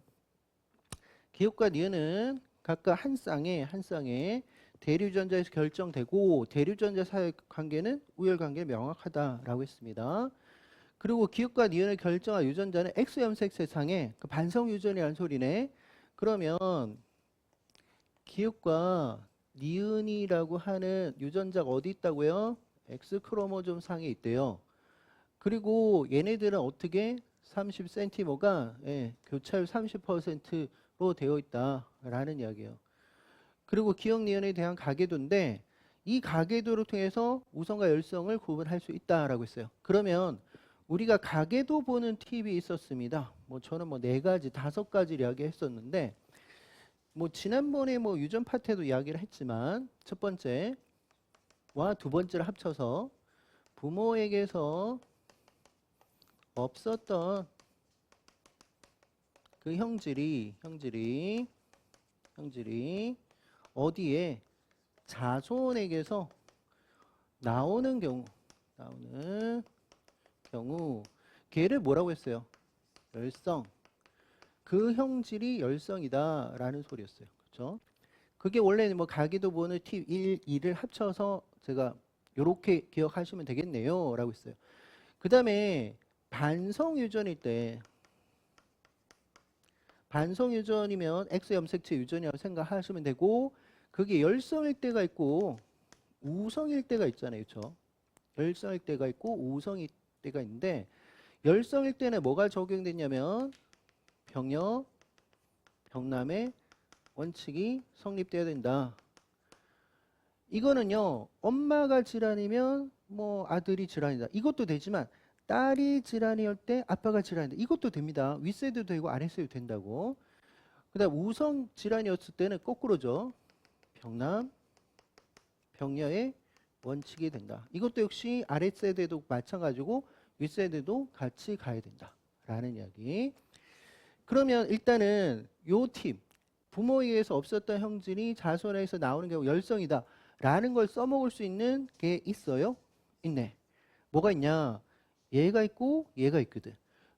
기억과 니은은 각각 한 쌍에 대류전자에서 결정되고 대류전자 사이의 관계는 우열관계 명확하다라고 했습니다. 그리고 기억과 니은을 결정한 유전자는 X염색 세상에 그 반성 유전이라는 소리네. 그러면 기억과 니은이라고 하는 유전자가 어디 있다고요? X 크로모좀 상에 있대요. 그리고 얘네들은 어떻게 30cm가 교차율 30%로 되어 있다라는 이야기예요. 그리고 기억 니은에 대한 가계도인데 이 가계도를 통해서 우성과 열성을 구분할 수 있다라고 했어요. 그러면 우리가 가계도 보는 팁이 있었습니다. 뭐 저는 뭐 4가지, 5가지 이야기했었는데 뭐 지난번에 뭐 유전 파트에도 이야기를 했지만 첫 번째와 두 번째를 합쳐서 부모에게서 없었던 그 형질이 어디에 자손에게서 나오는 경우 걔를 뭐라고 했어요? 열성. 그 형질이 열성이다라는 소리였어요. 그렇죠? 그게 원래는 뭐 가계도 보는 팁 1, 2를 합쳐서 제가 이렇게 기억하시면 되겠네요. 라고 했어요. 그 다음에 반성 유전일 때 반성 유전이면 X 염색체 유전이라고 생각하시면 되고 그게 열성일 때가 있고 우성일 때가 있잖아요. 그렇죠? 열성일 때가 있고 우성일 때가 있는데 열성일 때는 뭐가 적용됐냐면 병여, 병남의 원칙이 성립돼야 된다. 이거는요. 엄마가 질환이면 뭐 아들이 질환이다. 이것도 되지만 딸이 질환이올 때 아빠가 질환이다. 이것도 됩니다. 윗세도 되고 아랫세도 된다고. 그 다음 우성 질환이었을 때는 거꾸로죠. 병남, 병여의 원칙이 된다. 이것도 역시 아랫세대도 마찬가지고 윗세대도 같이 가야 된다. 라는 이야기. 그러면 일단은 요 팁. 부모에 의해서 없었던 형질이 자손에서 나오는 경우 열성이다. 라는 걸 써먹을 수 있는 게 있어요? 있네. 뭐가 있냐? 얘가 있고 얘가 있거든.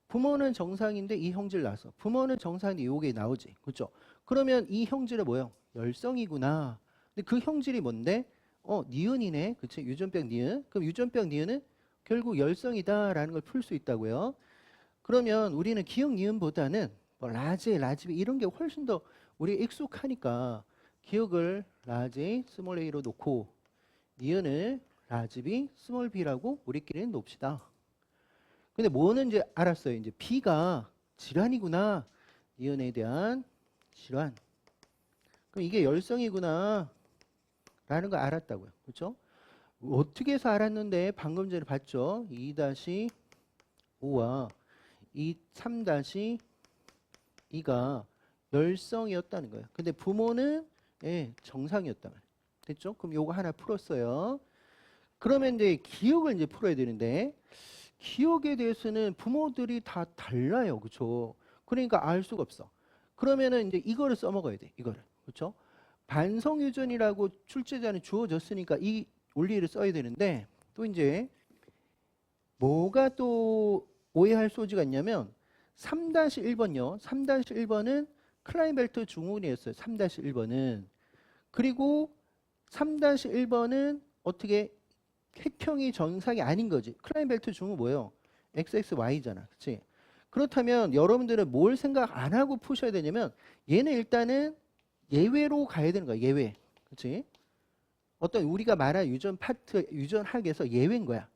부모는 정상인데 이 형질 나서 부모는 정상인데 요게 나오지. 그렇죠? 그러면 이 형질은 뭐예요? 열성이구나. 근데 그 형질이 뭔데? 니은이네. 그치? 유전병 니은. 그럼 유전병 니은은 결국 열성이다라는 걸 풀 수 있다고요. 그러면 우리는 기억 니은보다는 뭐 라지, 라지비 이런 게 훨씬 더 우리 익숙하니까 기억을 라지, 스몰 a로 놓고 니은을 라지비, 스몰 b라고 우리끼리는 놉시다. 근데 뭐는 이제 알았어요. 이제 b가 질환이구나. 니은에 대한 질환. 그럼 이게 열성이구나. 라는 걸 알았다고요. 그렇죠? 어떻게 해서 알았는데 방금 전에 봤죠? 2-5와 3-2가 열성이었다는 거예요. 근데 부모는 정상이었다. 됐죠? 그럼 요거 하나 풀었어요. 그러면 이제 기억을 이제 풀어야 되는데 기억에 대해서는 부모들이 다 달라요. 그렇죠? 그러니까 알 수가 없어. 그러면은 이제 이거를 써먹어야 돼. 이거를. 그렇죠? 반성유전이라고 출제자는 주어졌으니까 이 원리를 써야 되는데 또 이제 뭐가 또 오해할 소지가 있냐면 3-1번요. 3-1번은 클라인벨트 중운이었어요. 3-1번은. 그리고 3-1번은 어떻게 핵형이 정상이 아닌 거지. 클라인벨트 중은 뭐예요? XXY잖아. 그치? 그렇다면 여러분들은 뭘 생각 안 하고 푸셔야 되냐면 얘는 일단은 예외로 가야 되는 거야. 예외. 그치? 어떤 우리가 말한 유전 파트, 유전학에서 예외인 거야.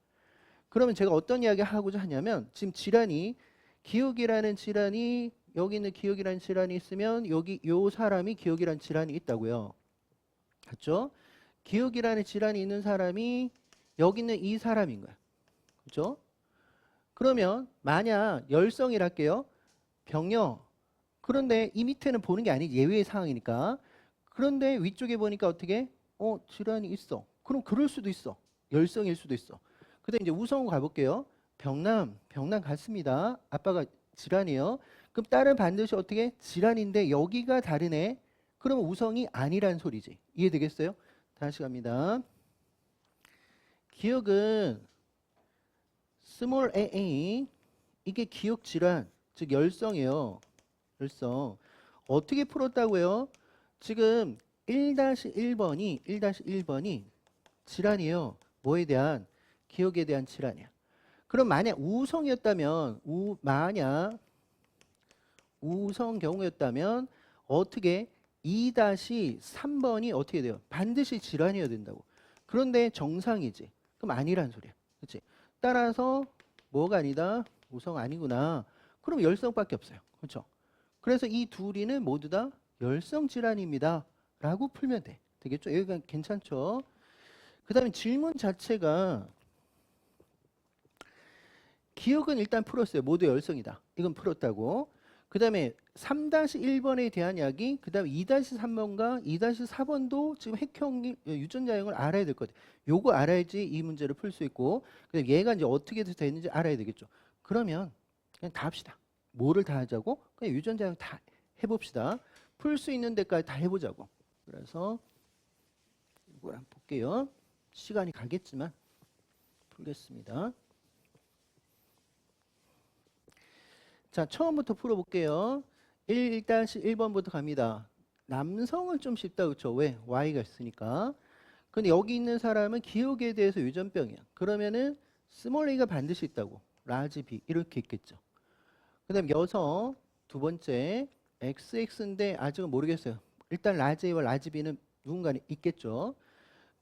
그러면 제가 어떤 이야기 하고자 하냐면 지금 질환이 기억이라는 질환이 여기 있는 기억이라는 질환이 있으면 여기 요 사람이 기억이라는 질환이 있다고요. 맞죠? 기억이라는 질환이 있는 사람이 여기 있는 이 사람인 거야. 그렇죠? 그러면 만약 열성이랄게요. 병여. 그런데 이 밑에는 보는 게 아니지. 예외의 상황이니까. 그런데 위쪽에 보니까 어떻게? 질환이 있어. 그럼 그럴 수도 있어. 열성일 수도 있어. 그다음 이제 우성으로 가볼게요. 병남 같습니다. 아빠가 질환이에요. 그럼 딸은 반드시 어떻게? 질환인데 여기가 다르네. 그러면 우성이 아니란 소리지. 이해되겠어요? 다시 갑니다. 기억은 스몰 a 이게 기억 질환, 즉 열성이에요. 열성. 어떻게 풀었다고요? 지금 1-1번이 질환이에요. 뭐에 대한? 기억에 대한 질환이야. 그럼 만약 우성이었다면 만약 우성 경우였다면 어떻게 2-3번이 어떻게 돼요? 반드시 질환이어야 된다고. 그런데 정상이지. 그럼 아니란 소리야. 그렇지? 따라서 뭐가 아니다? 우성 아니구나. 그럼 열성밖에 없어요. 그렇죠? 그래서 이 둘이는 모두 다 열성 질환입니다. 라고 풀면 돼. 되겠죠? 여기가 괜찮죠? 그 다음에 질문 자체가 기억은 일단 풀었어요. 모두 열성이다. 이건 풀었다고. 그 다음에 3-1번에 대한 이야기, 그 다음에 2-3번과 2-4번도 지금 핵형 유전자형을 알아야 될 것 같아요. 요거 알아야지 이 문제를 풀 수 있고, 그 다음에 얘가 이제 어떻게 되는지 알아야 되겠죠. 그러면 그냥 다 합시다. 뭐를 다 하자고? 그냥 유전자형 다 해봅시다. 풀 수 있는 데까지 다 해보자고. 그래서 이걸 한번 볼게요. 시간이 가겠지만 풀겠습니다. 자, 처음부터 풀어볼게요. 1-1번부터 갑니다. 남성은 좀 쉽다, 그렇죠? 왜? Y가 있으니까. 근데 여기 있는 사람은 기억에 대해서 유전병이야. 그러면은 스몰 a가 반드시 있다고. 라지 B 이렇게 있겠죠. 그 다음 여성 두 번째 XX인데 아직은 모르겠어요. 일단 라지 A와 라지 B는 누군가 있겠죠.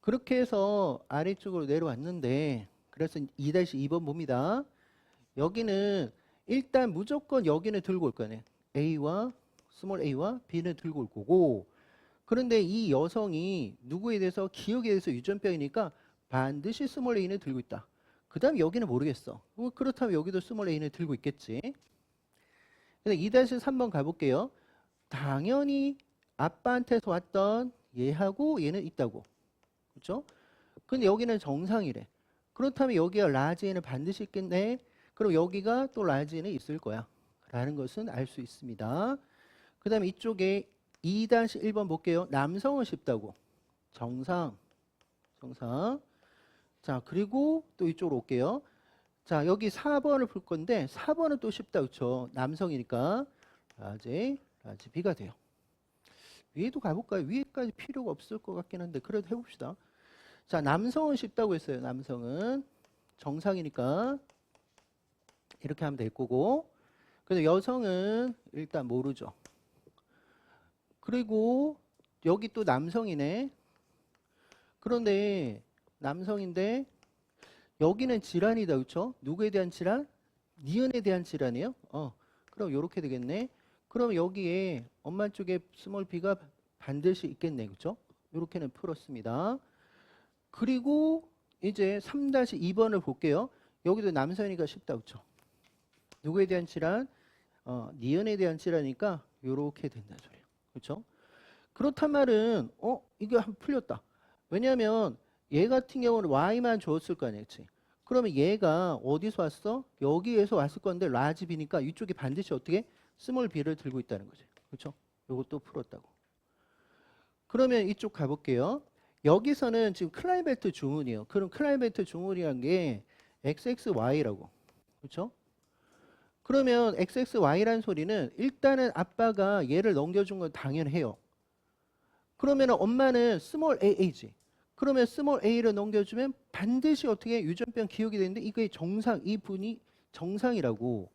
그렇게 해서 아래쪽으로 내려왔는데 그래서 2-2번 봅니다. 여기는 일단 무조건 여기는 들고 올 거네. A와 스몰 a와 B는 들고 올 거고, 그런데 이 여성이 누구에 대해서 기억에 대해서 유전병이니까 반드시 스몰 a는 들고 있다. 그 다음 여기는 모르겠어. 그렇다면 여기도 스몰 a는 들고 있겠지. 근데 2-3번 가볼게요. 당연히 아빠한테서 왔던 얘하고 얘는 있다고. 그렇죠? 근데 여기는 정상이래. 그렇다면 여기가 라지에는 반드시 있겠네. 그럼 여기가 또 라지에는 있을 거야. 라는 것은 알 수 있습니다. 그 다음에 이쪽에 2-1번 볼게요. 남성은 쉽다고. 정상. 자, 그리고 또 이쪽으로 올게요. 자, 여기 4번을 풀 건데 4번은 또 쉽다. 그렇죠? 남성이니까 라지 B가 돼요. 위에도 가볼까요? 위에까지 필요가 없을 것 같긴 한데 그래도 해봅시다. 자, 남성은 쉽다고 했어요. 남성은 정상이니까 이렇게 하면 될 거고, 근데 여성은 일단 모르죠. 그리고 여기 또 남성이네. 그런데 남성인데 여기는 질환이다. 그렇죠? 누구에 대한 질환? 니은에 대한 질환이에요. 그럼 요렇게 되겠네. 그럼 여기에 엄마 쪽에 스몰 b가 반드시 있겠네. 그렇죠? 요렇게는 풀었습니다. 그리고 이제 3-2번을 볼게요. 여기도 남성이니까 쉽다. 그렇죠? 누구에 대한 질환? 니은에 대한 질환이니까 요렇게 된다는 소리예요. 그렇죠? 그렇단 말은 이게 한 풀렸다. 왜냐하면 얘 같은 경우는 y만 줬을 거 아니야. 그치? 그러면 얘가 어디서 왔어? 여기에서 왔을 건데 라지 b니까 이쪽이 반드시 어떻게? 스몰 b를 들고 있다는 거지. 그렇죠? 요것도 풀었다고. 그러면 이쪽 가볼게요. 여기서는 지금 클라이벨트 주문이에요. 그럼 클라이벨트 주문이란 게 XXY라고. 그렇죠? 그러면 XXY라는 소리는 일단은 아빠가 얘를 넘겨준 건 당연해요. 그러면 엄마는 스몰 AA지. 그러면 스몰 A를 넘겨주면 반드시 어떻게 유전병 기억이 되는데 이게 정상, 이 분이 정상이라고.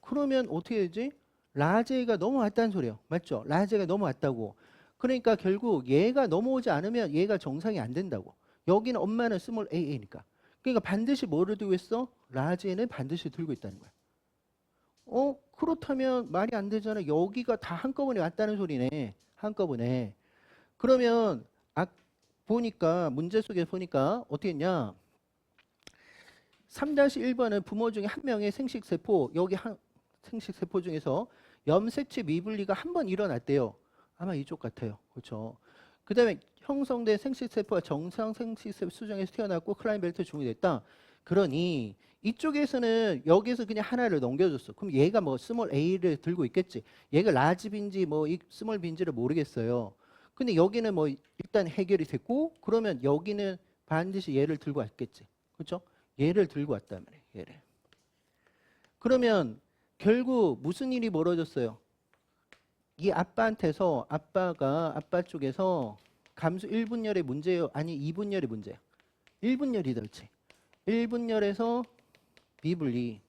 그러면 어떻게 되지? 라제가 넘어왔다는 소리예요. 맞죠? 라제가 넘어왔다고. 그러니까 결국 얘가 넘어오지 않으면 얘가 정상이 안 된다고. 여기는 엄마는 스몰 AA니까. 그러니까 반드시 뭐를 들고 있어? 라제는 반드시 들고 있다는 거야. 그렇다면 말이 안 되잖아. 여기가 다 한꺼번에 왔다는 소리네. 한꺼번에. 그러면 보니까 문제 속에 보니까 어떻게 했냐? 3-1번은 부모 중에 한 명의 생식세포, 여기 한 생식세포 중에서 염색체 미분리가 한 번 일어났대요. 아마 이쪽 같아요. 그렇죠? 그 다음에 형성된 생식세포가 정상 생식세포 수정에서 태어났고 클라인벨트 중이 됐다. 그러니 이쪽에서는 여기서 그냥 하나를 넘겨줬어. 그럼 얘가 뭐 스몰 a를 들고 있겠지. 얘가 라지 빈지 뭐 이 스몰 빈지를 모르겠어요. 근데 여기는 뭐 일단 해결이 됐고, 그러면 여기는 반드시 얘를 들고 왔겠지. 그렇죠? 얘를 들고 왔단 말이에요. 얘를. 그러면 결국 무슨 일이 벌어졌어요? 이 아빠한테서 아빠 쪽에서 감수 1분열의 문제예요? 아니 2분열의 문제예요? 1분열이다. 그렇지? 1분열에서 미분리.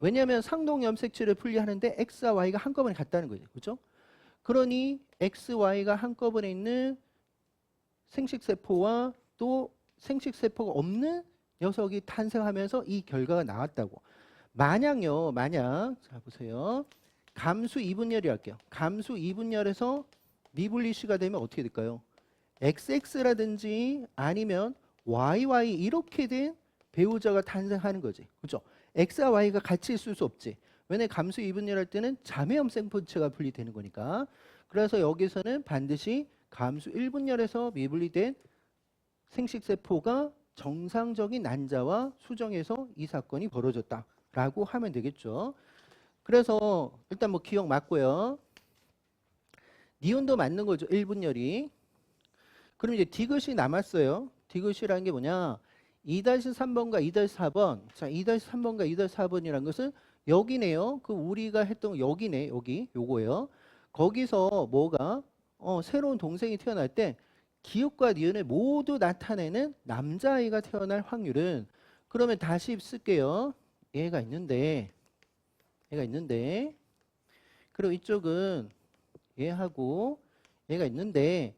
왜냐하면 상동 염색체를 분리하는데 X와 Y가 한꺼번에 같다는 거죠. 그렇죠? 그러니 X, Y가 한꺼번에 있는 생식세포와 또 생식세포가 없는 녀석이 탄생하면서 이 결과가 나왔다고. 만약요. 자 보세요. 감수 2분열이 할게요. 감수 2분열에서 미분리시가 되면 어떻게 될까요? XX라든지 아니면 YY 이렇게 된 배우자가 탄생하는 거지. 그렇죠? X와 Y가 같이 있을 수 없지. 왜냐면 감수 2분열 할 때는 자매염 생포체가 분리되는 거니까. 그래서 여기서는 반드시 감수 1분열에서 미분리된 생식세포가 정상적인 난자와 수정해서 이 사건이 벌어졌다라고 하면 되겠죠. 그래서 일단 뭐 기억 맞고요. 니온도 맞는 거죠. 1분열이. 그럼 이제 디귿이 남았어요. 디귿이라는 게 뭐냐? 2-3번과 2-4번. 자, 2-3번과 2-4번이라는 것은 여기네요. 그 우리가 했던 여기네. 여기. 요거예요. 거기서 뭐가 새로운 동생이 태어날 때 기읍과 니은을 모두 나타내는 남자아이가 태어날 확률은 그러면 다시 쓸게요. 얘가 있는데 그리고 이쪽은 얘하고 얘가 있는데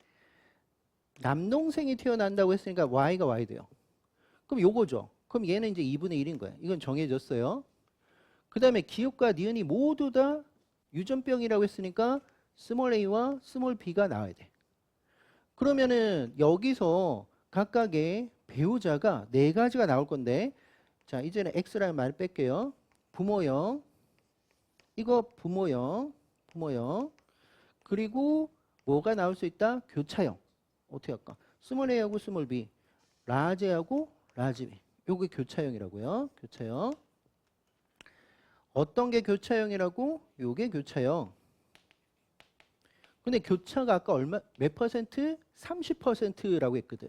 남동생이 태어난다고 했으니까 Y가 Y 돼요. 그럼 요거죠. 그럼 얘는 이제 2분의 1인 거야. 이건 정해졌어요. 그 다음에 기읍과 니은이 모두 다 유전병이라고 했으니까 스몰 a와 스몰 b가 나와야 돼. 그러면은 여기서 각각의 배우자가 4가지가 나올 건데 자 이제는 x라는 말을 뺄게요. 부모형 이거 부모형 그리고 뭐가 나올 수 있다? 교차형. 어떻게 할까? 스몰 a하고 스몰 b 라지 A하고 라지 B 요게 교차형이라고요. 교차형. 어떤 게 교차형이라고? 요게 교차형. 근데 교차가 아까 몇 퍼센트? 30%라고 했거든.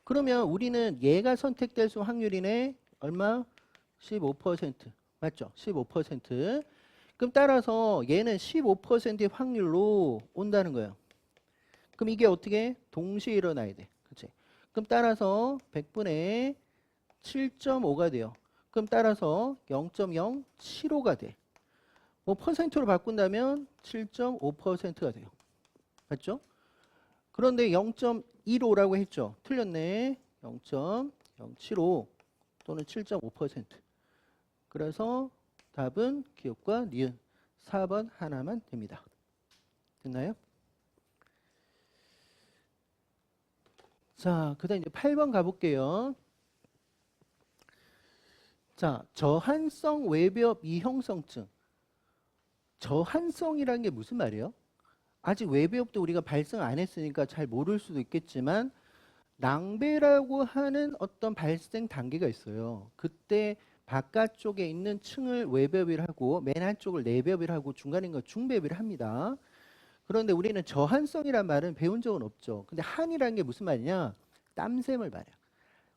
그러면 우리는 얘가 선택될 수 확률이네. 얼마? 15%. 맞죠? 15%. 그럼 따라서 얘는 15%의 확률로 온다는 거예요. 그럼 이게 어떻게? 동시에 일어나야 돼. 그치? 그럼 따라서 100분의 7.5가 돼요. 그럼 따라서 0.075가 돼. 뭐 퍼센트로 바꾼다면 7.5%가 돼요. 맞죠? 그런데 0.15라고 했죠. 틀렸네. 0.075 또는 7.5%. 그래서 답은 기읍과 니은 4번 하나만 됩니다. 됐나요? 자, 그 다음 이제 8번 가볼게요. 자, 저한성 외벽 이형성증. 저한성이라는 게 무슨 말이에요? 아직 외벽도 우리가 발생 안 했으니까 잘 모를 수도 있겠지만 낭배라고 하는 어떤 발생 단계가 있어요. 그때 바깥쪽에 있는 층을 외벽이라 하고 맨 한쪽을 내벽이라 하고 중간에 있는 걸 중배벽이라 합니다. 그런데 우리는 저한성이란 말은 배운 적은 없죠. 근데 한이라는 게 무슨 말이냐? 땀샘을 말해요.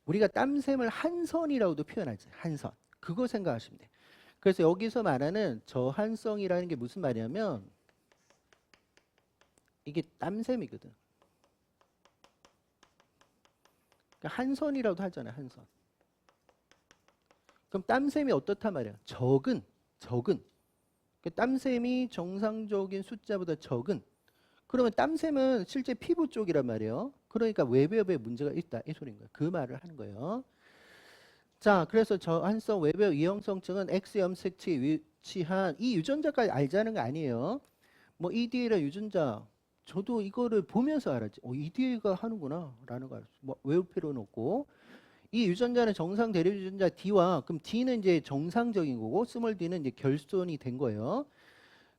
우리가 땀샘을 한선이라고도 표현하지. 한선. 그거 생각하시면 돼요. 그래서 여기서 말하는 저한성이라는 게 무슨 말이냐면 이게 땀샘이거든. 그러니까 한선이라도 하잖아요. 한선. 그럼 땀샘이 어떻단 말이야? 적은. 그러니까 땀샘이 정상적인 숫자보다 적은. 그러면 땀샘은 실제 피부 쪽이란 말이에요. 그러니까 외벽에 문제가 있다. 이 소리인 거예요. 그 말을 하는 거예요. 자, 그래서 저한성 외벽 이형성증은 X 염색체에 위치한 이 유전자까지 알자는 거 아니에요. 뭐 EDA라 유전자 저도 이거를 보면서 알았지. EDA가 하는구나 라는 거 알았어. 뭐 외울 필요는 없고 이 유전자는 정상 대립 유전자 D와 그럼 D는 이제 정상적인 거고 스몰 D는 이제 결손이 된 거예요.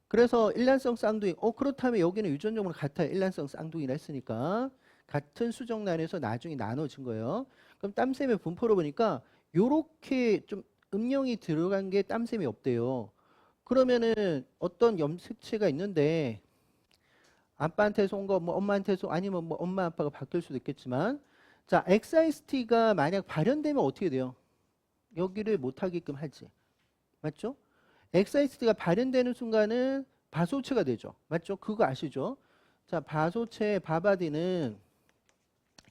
그래서 일란성 쌍둥이 그렇다면 여기는 유전적으로 같아요. 일란성 쌍둥이라 했으니까 같은 수정란에서 나중에 나눠진 거예요. 그럼 땀샘의 분포를 보니까 요렇게 좀 음영이 들어간 게 땀샘이 없대요. 그러면은 어떤 염색체가 있는데 아빠한테서 온 거 뭐 엄마한테서 아니면 뭐 엄마 아빠가 바뀔 수도 있겠지만 자 XIST가 만약 발현되면 어떻게 돼요? 여기를 못하게끔 하지. 맞죠? XIST가 발현되는 순간은 바소체가 되죠. 맞죠? 그거 아시죠? 자, 바소체, 바바디는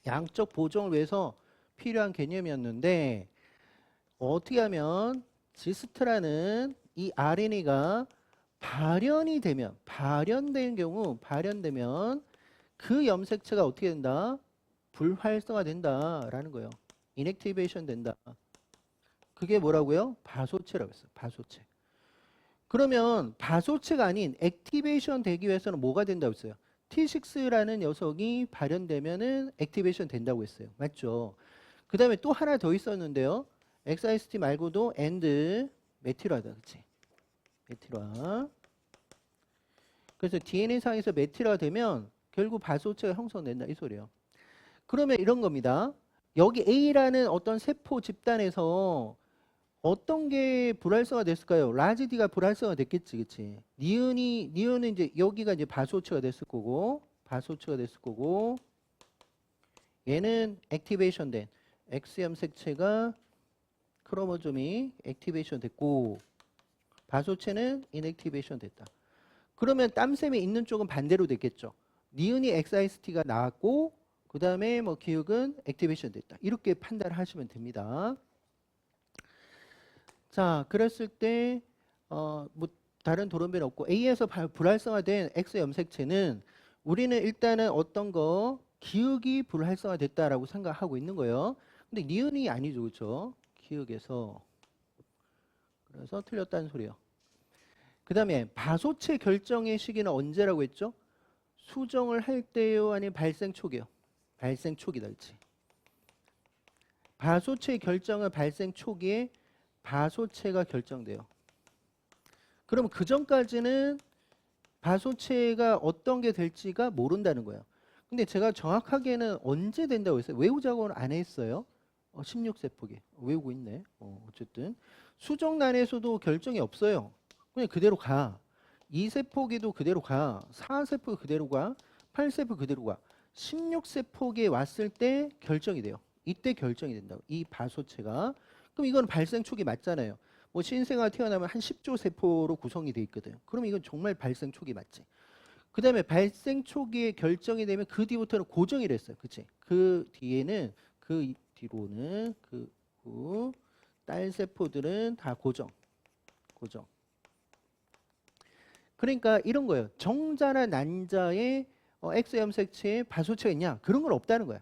양적 보정을 위해서 필요한 개념이었는데 어떻게 하면 지스트라는 이 RNA가 발현된 경우 발현되면 그 염색체가 어떻게 된다? 불활성화 된다라는 거예요. 인액티베이션 된다. 그게 뭐라고요? 바소체라고 했어요. 바소체. 그러면 바소체가 아닌 액티베이션 되기 위해서는 뭐가 된다고 했어요? T6라는 녀석이 발현되면은 액티베이션 된다고 했어요. 맞죠? 그 다음에 또 하나 더 있었는데요. XIST 말고도 AND 메틸화다. 그치? 메틸화. 그래서 DNA 상에서 메틸화 되면 결국 바소체가 형성된다. 이 소리예요. 그러면 이런 겁니다. 여기 A라는 어떤 세포 집단에서 어떤 게 불활성화 됐을까요? 라지 D가 불활성화 됐겠지, 그치? 니은은 이제 여기가 이제 바소체가 됐을 거고, 얘는 액티베이션 된 X 염색체가 크로모좀이 액티베이션 됐고, 바소체는 인액티베이션 됐다. 그러면 땀샘이 있는 쪽은 반대로 됐겠죠. 니은이 XIST가 나왔고, 그 다음에 뭐 기역은 액티베이션 됐다. 이렇게 판단하시면 됩니다. 자, 그랬을 때, 뭐, 다른 도론변이 없고, A에서 불활성화된 X 염색체는 우리는 일단은 어떤 거, 기역이 불활성화 됐다라고 생각하고 있는 거예요. 근데 니은이 아니죠, 그렇죠? 기역에서. 그래서 틀렸다는 소리예요. 그 다음에 바소체 결정의 시기는 언제라고 했죠? 수정을 할 때요, 아니면 발생 초기요? 발생 초기다, 그렇지? 바소체 결정은 발생 초기에 바소체가 결정돼요. 그럼 그 전까지는 바소체가 어떤 게 될지가 모른다는 거예요. 근데 제가 정확하게는 언제 된다고 했어요? 외우자고는 안 했어요. 16세포기 외우고 있네. 어쨌든 수정란에서도 결정이 없어요. 그냥 그대로 가. 2세포기도 그대로 가. 4세포기 그대로 가. 8세포 그대로 가. 16세포기에 왔을 때 결정이 돼요. 이때 결정이 된다고. 이 바소체가. 그럼 이건 발생 초기 맞잖아요. 뭐 신생아 태어나면 한 10조 세포로 구성이 돼 있거든. 그럼 이건 정말 발생 초기 맞지. 그 다음에 발생 초기에 결정이 되면 그 뒤부터는 고정이 됐어요. 그치? 그 뒤로는 그 딸 세포들은 다 고정. 그러니까 이런 거예요. 정자나 난자의 X 염색체에 바소체가 있냐? 그런 건 없다는 거야.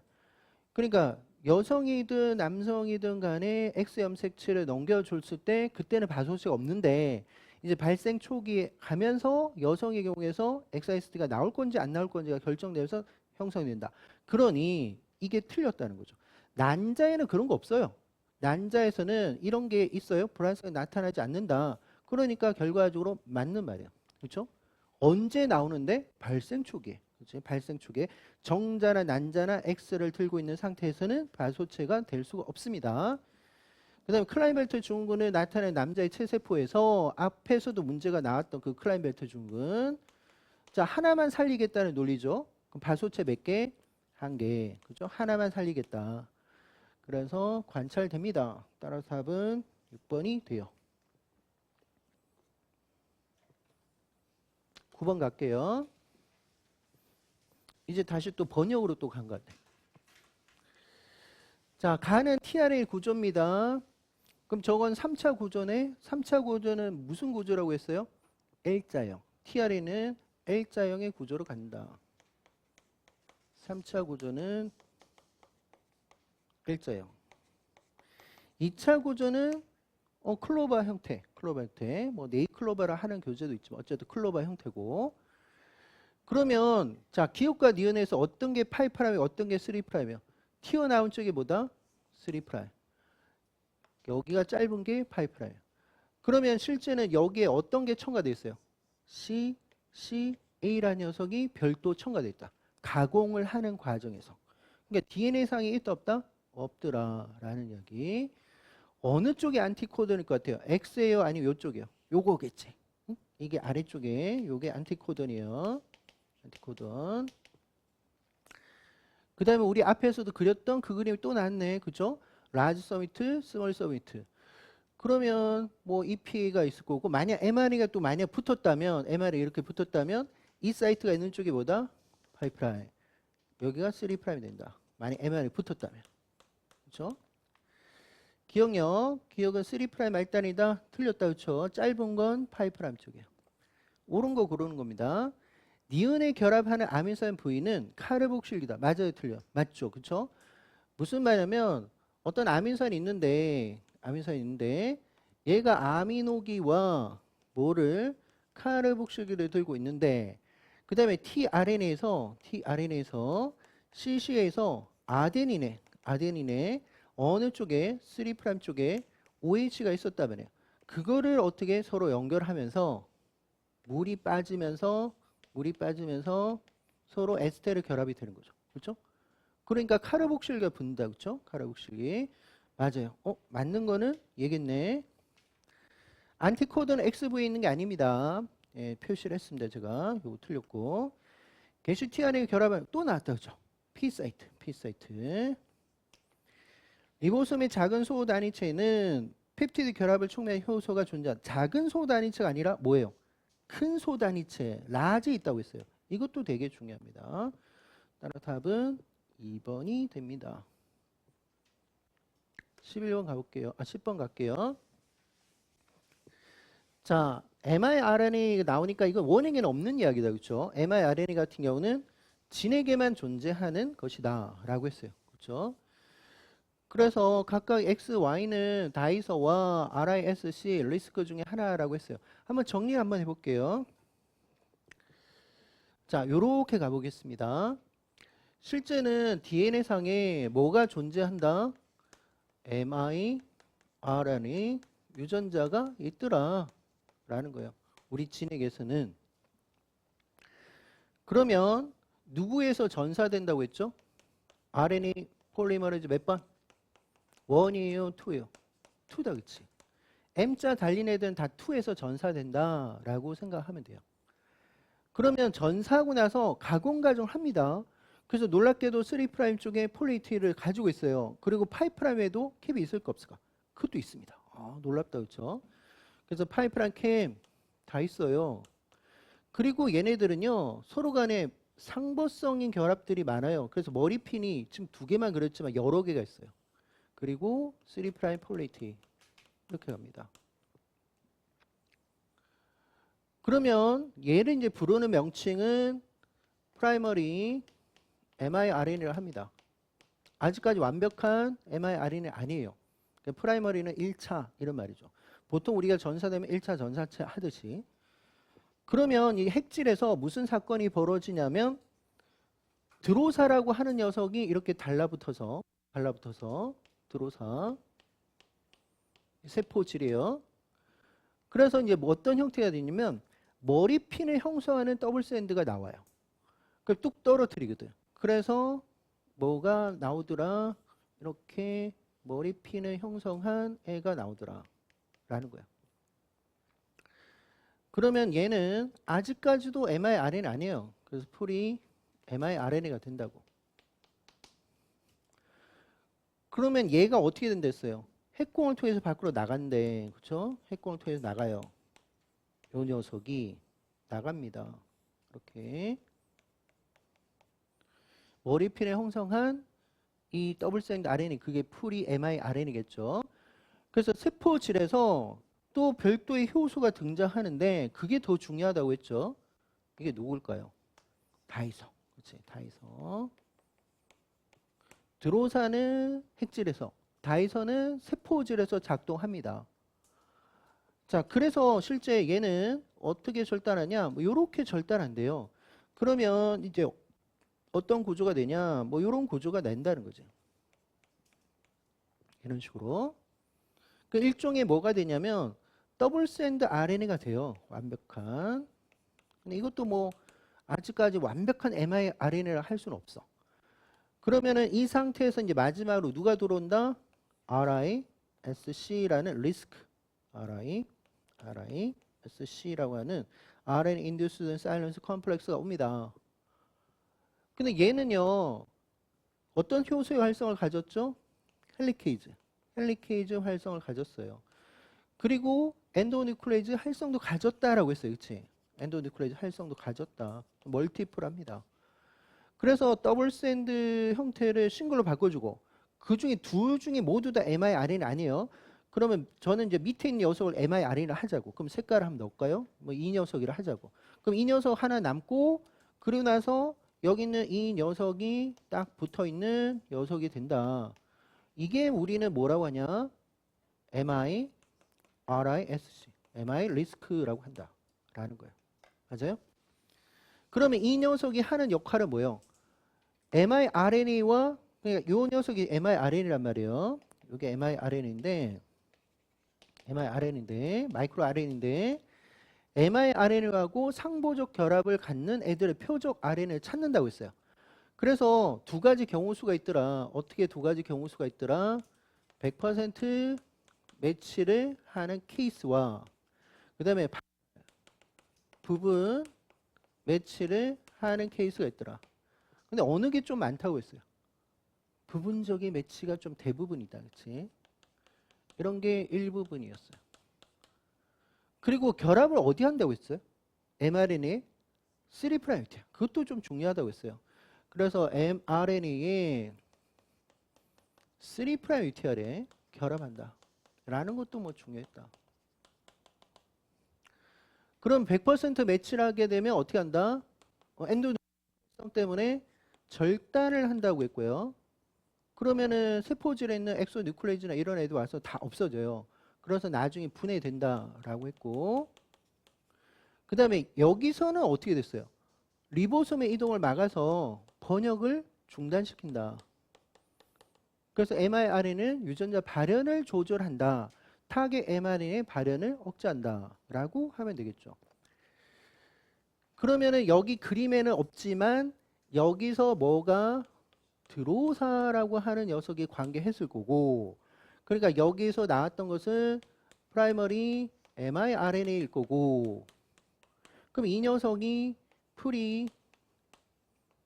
그러니까 여성이든 남성이든 간에 X 염색체를 넘겨줬을 때 그때는 바소체가 없는데 이제 발생 초기에 가면서 여성의 경우에서 XIST가 나올 건지 안 나올 건지가 결정되면서 형성이 된다. 그러니 이게 틀렸다는 거죠. 난자에는 그런 거 없어요. 난자에서는 이런 게 있어요. 불안성이 나타나지 않는다. 그러니까 결과적으로 맞는 말이에요. 그렇죠? 언제 나오는데? 발생 초기에. 그렇지? 발생 초기에 정자나 난자나 X를 들고 있는 상태에서는 바소체가 될 수가 없습니다. 그 다음에 클라인벨트 증후군을 나타내는 남자의 체세포에서 앞에서도 문제가 나왔던 그 클라인벨트 증후군. 자, 하나만 살리겠다는 논리죠. 그럼 바소체 몇 개? 한 개. 그죠? 하나만 살리겠다. 그래서 관찰됩니다. 따라서 답은 6번이 돼요. 9번 갈게요. 이제 다시 또 번역으로 또 간 것 같아요. 자, 간은 tRNA 구조입니다. 그럼 저건 3차 구조네. 3차 구조는 무슨 구조라고 했어요? L자형. tRNA는 L자형의 구조로 간다. 3차 구조는 L자형. 2차 구조는 클로바 형태. 뭐 네이클로바라 하는 교재도 있지만 어쨌든 클로바 형태고. 그러면 자, 기역과 니은에서 어떤 게 5'이고 어떤 게 3'이에요? 튀어나온 쪽이 뭐다? 3'. 여기가 짧은 게 5'. 그러면 실제는 여기에 어떤 게 첨가되어 있어요? CCA라는 녀석이 별도 첨가되어 있다. 가공을 하는 과정에서. 그러니까 DNA상에 있다 없다? 없더라라는 이야기. 어느 쪽이 안티코던일 것 같아요? X예요? 아니면 이쪽이요? 요거겠지. 응? 이게 아래쪽에 요게 안티코던이에요. 안티코던. 그 다음에 우리 앞에서도 그렸던 그 그림이 또 나왔네. 그죠? 라지 서미트, 스몰 서미트. 그러면 뭐 EPA가 있을 거고 만약 mRNA가 또 만약 붙었다면 mRNA 이렇게 붙었다면 이 사이트가 있는 쪽이 뭐다? 5'. 여기가 3' 된다. 만약 mRNA 붙었다면. 그렇죠? 기억은 3' 말단이다. 틀렸다. 그렇죠? 짧은 건 5' 쪽이에요. 옳은 거 고르는 겁니다. 니은에 결합하는 아민산 부위는 카르복실기다. 맞아요, 틀려? 맞죠, 그렇죠? 무슨 말이냐면 어떤 아민산이 있는데 얘가 아미노기와 뭐를 카르복실기를 들고 있는데 그 다음에 tRNA에서 CC에서 아데닌에 어느 쪽에 3' 쪽에 OH가 있었다면요. 그거를 어떻게 서로 연결하면서 물이 빠지면서 서로 에스테르 결합이 되는 거죠. 그렇죠? 그러니까 카르복실기가 붙는다. 그렇죠? 카르복실기. 맞아요. 맞는 거는 얘겠네. 안티코드는 XV에 있는 게 아닙니다. 예, 표시를 했습니다. 제가 이거 틀렸고. 게시 tRNA 결합은 또 나왔다. 그렇죠? P 사이트. 리보솜의 작은 소 단위체는 펩티드 결합을 촉매한 효소가 존재한 작은 소 단위체가 아니라 뭐예요? 큰 소 단위체, 라지 있다고 했어요. 이것도 되게 중요합니다. 따라 답은 2번이 됩니다. 11번 가볼게요. 10번 갈게요. 자, mRNA 나오니까 이건 원행에는 없는 이야기다. 그렇죠? mRNA 같은 경우는 진에게만 존재하는 것이다 라고 했어요. 그렇죠? 그래서 각각 X, Y는 다이서와 RISC 리스크 중에 하나라고 했어요. 한번 정리 한번 해볼게요. 자, 요렇게 가보겠습니다. 실제는 DNA상에 뭐가 존재한다? mRNA 유전자가 있더라 라는 거예요. 우리 진액에서는. 그러면 누구에서 전사된다고 했죠? RNA 폴리머레이즈 몇 번? 1이에요? 2예요? 2다. 그치? M자 달린 애들은 다 2에서 전사된다 라고 생각하면 돼요. 그러면 전사하고 나서 가공을 합니다. 그래서 놀랍게도 3' 쪽에 폴리에틸을 가지고 있어요. 그리고 5'에도 캡이 있을까 없을까? 그것도 있습니다. 놀랍다. 그렇죠? 그래서 5' 캡 다 있어요. 그리고 얘네들은요. 서로 간에 상보성인 결합들이 많아요. 그래서 머리핀이 지금 2개만 그렸지만 여러 개가 있어요. 그리고 3' 폴리에틸 이렇게 갑니다. 그러면 얘를 이제 부르는 명칭은 프라이머리 mRNA를 합니다. 아직까지 완벽한 mRNA 아니에요. 프라이머리는 1차 이런 말이죠. 보통 우리가 전사되면 1차 전사체 하듯이. 그러면 이 핵질에서 무슨 사건이 벌어지냐면 드로사라고 하는 녀석이 이렇게 달라붙어서 드로사 세포질이에요. 그래서 이제 뭐 어떤 형태가 되냐면 머리핀을 형성하는 더블 샌드가 나와요. 그걸 뚝 떨어뜨리거든. 그래서 뭐가 나오더라? 이렇게 머리핀을 형성한 애가 나오더라 라는 거야. 그러면 얘는 아직까지도 mRNA 아니에요. 그래서 풀이 mRNA가 된다고. 그러면 얘가 어떻게 된댔어요? 핵공을 통해서 밖으로 나간대. 그렇죠? 핵공을 통해서 나가요. 요 녀석이 나갑니다. 이렇게 머리핀에 형성한 이 더블샌드 RNA, 그게 풀이 mRNA겠죠. 그래서 세포질에서 또 별도의 효소가 등장하는데 그게 더 중요하다고 했죠. 이게 누굴까요? 다이서. 그렇지, 다이서. 드로사는 핵질에서, 다이서는 세포질에서 작동합니다. 자, 그래서 실제 얘는 어떻게 절단하냐? 뭐 이렇게 절단한대요. 그러면 이제 어떤 구조가 되냐? 뭐 이런 구조가 낸다는 거죠. 이런 식으로. 그 일종의 뭐가 되냐면 더블샌드 RNA가 돼요. 완벽한. 근데 이것도 뭐 아직까지 완벽한 mRNA를 할 수는 없어. 그러면은 이 상태에서 이제 마지막으로 누가 들어온다? RISC라는 리스크. RISC라고 하는 RNA Induced Silence Complex가 옵니다. 근데 얘는요. 어떤 효소의 활성을 가졌죠? 헬리케이즈 활성을 가졌어요. 그리고 엔도뉴클레이즈 활성도 가졌다라고 했어요. 그치? 엔도뉴클레이즈 활성도 가졌다. 멀티플합니다. 그래서 더블 샌드 형태를 싱글로 바꿔주고 그 중에 둘 중에 모두 다 mRNA 아니에요. 그러면 저는 이제 밑에 있는 녀석을 mRNA를 하자고. 그럼 색깔을 한번 넣을까요? 뭐 이 녀석이라 하자고. 그럼 이 녀석 하나 남고 그리고 나서 여기 있는 이 녀석이 딱 붙어 있는 녀석이 된다. 이게 우리는 뭐라고 하냐? MI-RISC, MI 리스크라고 한다. 라는 거예요. 맞아요? 그러면 이 녀석이 하는 역할은 뭐예요? mRNA와 그러니까 이 녀석이 mRNA란 말이에요. 이게 mRNA인데 마이크로 RNA인데 mRNA하고 상보적 결합을 갖는 애들의 표적 RNA를 찾는다고 했어요. 그래서 두 가지 경우수가 있더라. 어떻게 두 가지 경우수가 있더라? 100% 매치를 하는 케이스와 그 다음에 부분 매치를 하는 케이스가 있더라. 근데 어느 게 좀 많다고 했어요? 부분적인 매치가 좀 대부분이다. 그렇지? 이런 게 일부분이었어요. 그리고 결합을 어디 한다고 했어요? mRNA 3' 그것도 좀 중요하다고 했어요. 그래서 mRNA에 3' UTR에 결합한다. 라는 것도 뭐 중요했다. 그럼 100% 매치를 하게 되면 어떻게 한다? 엔도누클레이성 때문에 절단을 한다고 했고요. 그러면은 세포질에 있는 엑소뉴클레이즈나 이런 애들 와서 다 없어져요. 그래서 나중에 분해된다라고 했고, 그 다음에 여기서는 어떻게 됐어요? 리보솜의 이동을 막아서 번역을 중단시킨다. 그래서 mRNA는 유전자 발현을 조절한다. 타겟 mRNA의 발현을 억제한다. 라고 하면 되겠죠. 그러면은 여기 그림에는 없지만 여기서 뭐가 드로사라고 하는 녀석이 관계했을 거고, 그러니까 여기서 나왔던 것은 프라이머리 mRNA일 거고, 그럼 이 녀석이 프리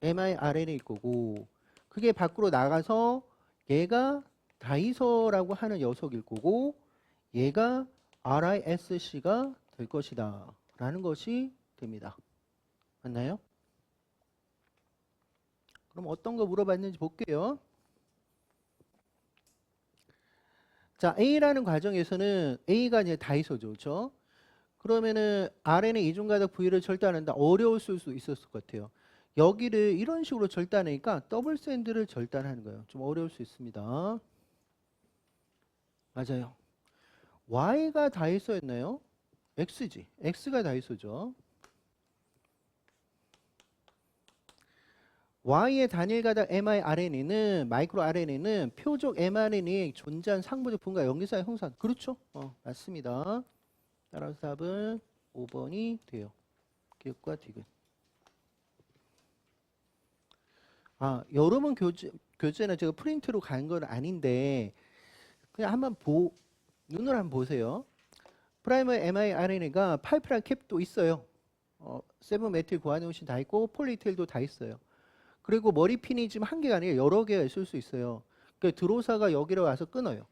mRNA일 거고, 그게 밖으로 나가서 얘가 다이서라고 하는 녀석일 거고, 얘가 RISC가 될 것이다 라는 것이 됩니다. 맞나요? 그럼 어떤 거 물어봤는지 볼게요. 자, A라는 과정에서는 A가 이제 다이소죠. 그렇죠? 그러면은 RNA 이중가닥 V를 절단한다. 어려울 수 있었을 것 같아요. 여기를 이런 식으로 절단하니까 더블 샌드를 절단하는 거예요. 좀 어려울 수 있습니다. 맞아요. Y가 다이소였나요? X지. X가 다이소죠. Y의 단일 가닥 mRNA는 마이크로 RNA는 표적 mRNA에 존재한 상부적 분과 염기사의 형상. 그렇죠? 맞습니다. 따라서 답은 5번이 돼요. 기억과 디귿. 여러분 교재는 제가 프린트로 간 건 아닌데 그냥 한번 눈으로 한번 보세요. 프라이머 mRNA가 8' 캡도 있어요. 7메틸 구아니오신 다 있고 폴리테일도 다 있어요. 그리고 머리핀이 지금 한 개가 아니라 여러 개가 있을 수 있어요. 그러니까 드로사가 여기로 와서 끊어요.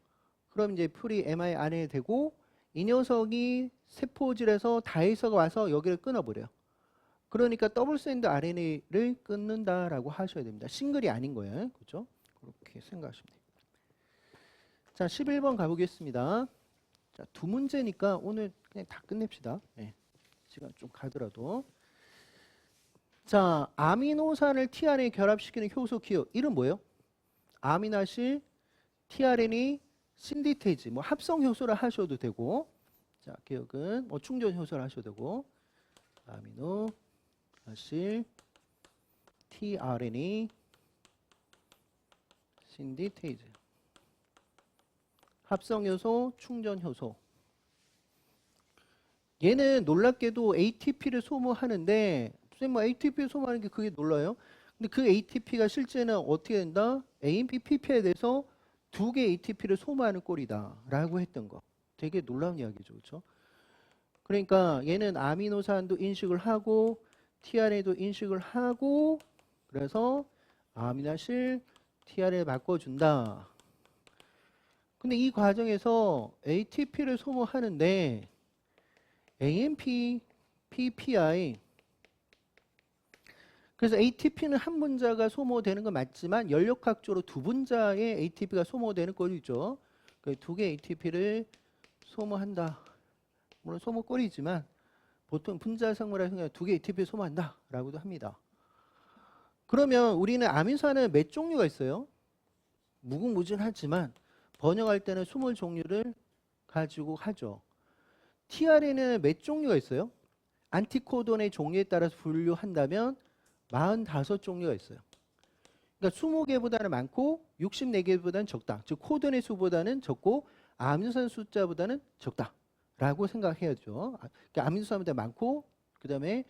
그럼 이제 풀이 mRNA 되고 이 녀석이 세포질에서 다이서가 와서 여기를 끊어버려요. 그러니까 더블 샌드 RNA를 끊는다라고 하셔야 됩니다. 싱글이 아닌 거예요. 그렇죠? 그렇게 생각하시면 돼요. 자, 11번 가보겠습니다. 자, 두 문제니까 오늘 그냥 다 끝냅시다. 네. 시간 좀 가더라도. 자, 아미노산을 tRNA에 결합시키는 효소 기억. 이름 뭐예요? 아미나실 tRNA 신디테이즈. 뭐 합성 효소를 하셔도 되고. 자, 기억은 뭐 충전 효소를 하셔도 되고. 아미노아실 tRNA 신디테이즈. 합성 효소, 충전 효소. 얘는 놀랍게도 ATP를 소모하는데 선생님 뭐 ATP를 소모하는 게 그게 놀라요? 근데 그 ATP가 실제는 어떻게 된다? AMP, PP에 대해서 두 개 ATP를 소모하는 꼴이다 라고 했던 거. 되게 놀라운 이야기죠. 그렇죠? 그러니까 얘는 아미노산도 인식을 하고 tRNA도 인식을 하고 그래서 아미나실 tRNA 바꿔준다. 근데 이 과정에서 ATP를 소모하는데 AMP, PPI. 그래서 ATP는 한 분자가 소모되는 건 맞지만 연력학적으로 두 분자의 ATP가 소모되는 꼴이죠. 두 개의 ATP를 소모한다. 물론 소모 꼴이지만 보통 분자 생물학에서 두 개의 ATP를 소모한다라고도 합니다. 그러면 우리는 아미노산은 몇 종류가 있어요? 무궁무진하지만 번역할 때는 20종류를 가지고 하죠. tRNA는 몇 종류가 있어요? 안티코돈의 종류에 따라서 분류한다면 45종류가 있어요. 그러니까 20개보다는 많고 64개보다는 적다. 즉 코돈의 수보다는 적고 아미노산 숫자보다는 적다라고 생각해야죠. 그러니까 아미노산보다 많고 그 다음에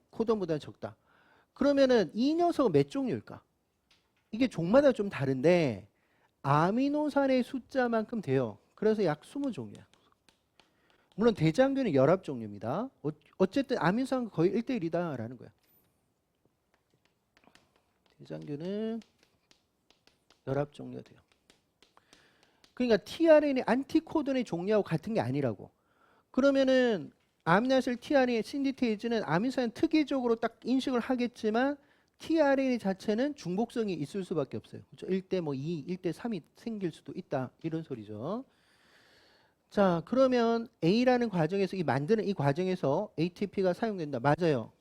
코돈보다는 적다. 그러면은 이 녀석은 몇 종류일까? 이게 종마다 좀 다른데 아미노산의 숫자만큼 돼요. 그래서 약 20종류야. 물론 대장균은 19종류입니다. 어쨌든 아미노산은 거의 1대1이다라는 거야. 대장균은 19종류가 돼요. 그러니까 tRNA 안티코돈의 종류하고 같은 게 아니라고. 그러면은 아미노아시드 tRNA 신디테이즈는 아미노산 특이적으로 딱 인식을 하겠지만 tRNA 자체는 중복성이 있을 수밖에 없어요. 그렇죠? 1대 2, 1대 3이 생길 수도 있다. 이런 소리죠. 자, 그러면 A라는 과정에서 만드는 이 과정에서 ATP가 사용된다. 맞아요.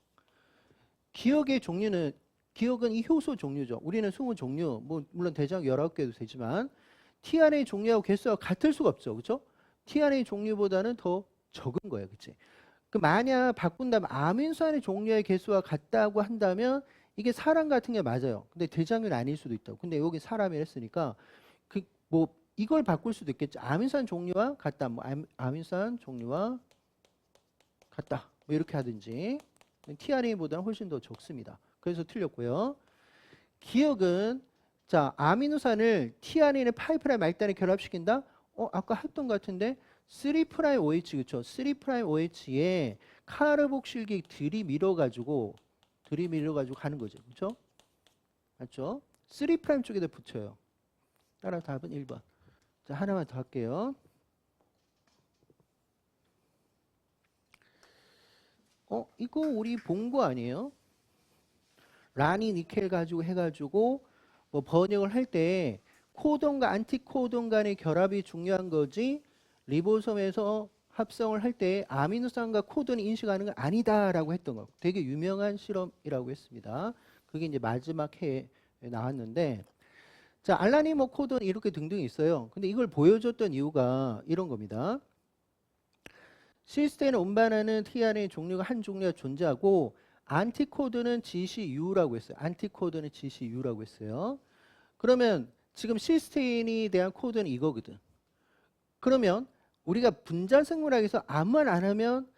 기억의 종류는 기억은 이 효소 종류죠. 우리는 20종류, 물론 대장 19개도 되지만 tRNA 종류하고 개수가 같을 수가 없죠. 그렇죠? tRNA 종류보다는 더 적은 거예요. 그렇지? 그 만약 바꾼다면 아미노산의 종류의 개수가 같다고 한다면 이게 사람 같은 게 맞아요. 근데 대장균 아닐 수도 있다고. 근데 여기 사람이 했으니까 이걸 바꿀 수도 있겠죠. 아미노산 종류와 같다. 아미노산 종류와 같다. 이렇게 하든지. tRNA보다는 훨씬 더 적습니다. 그래서 틀렸고요. 기억은 자 아미노산을 tRNA 파이프라인 말단에 결합시킨다. 아까 했던 것 같은데 3'OH 그렇죠? 3'OH에 카르복실기 들이밀어 가지고 가는 거죠. 그렇죠? 맞죠? 3' 쪽에다 붙여요. 따라 답은 1번. 자, 하나만 더 할게요. 이거 우리 본 거 아니에요? 라니 니켈 가지고 해가지고 번역을 할 때 코돈과 안티코돈 간의 결합이 중요한 거지 리보솜에서 합성을 할 때 아미노산과 코돈이 인식하는 건 아니다라고 했던 거. 되게 유명한 실험이라고 했습니다. 그게 이제 마지막 해에 나왔는데 자 알라닌 코돈 이렇게 등등 있어요. 근데 이걸 보여줬던 이유가 이런 겁니다. 시스테인을 운반하는 tRNA 종류가 한 종류가 존재하고 안티코드는 GCU라고 했어요. 안티코드는 GCU라고 했어요. 그러면 지금 시스테인에 대한 코드는 이거거든. 그러면 우리가 분자 생물학에서 아무 말 안 하면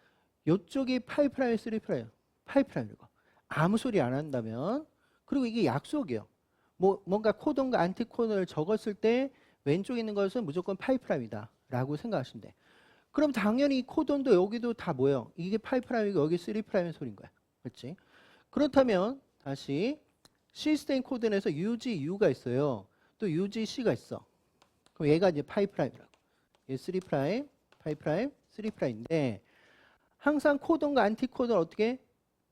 이쪽이 5', 3', 5'이고 아무 소리 안 한다면 그리고 이게 약속이에요. 뭔가 코돈과 안티코돈을 적었을 때 왼쪽에 있는 것은 무조건 5'이다 라고 생각하시면 돼. 그럼 당연히 코돈도 여기도 다 뭐예요? 이게 5'이고 여기 3'의 소리인 거야. 그렇지? 그렇다면 다시 시스테인 코드에서 UGU가 있어요. 또 UGC가 있어. 그럼 얘가 이제 5'이라고. 얘 3', 5', 3'인데 항상 코돈과 안티코돈을 어떻게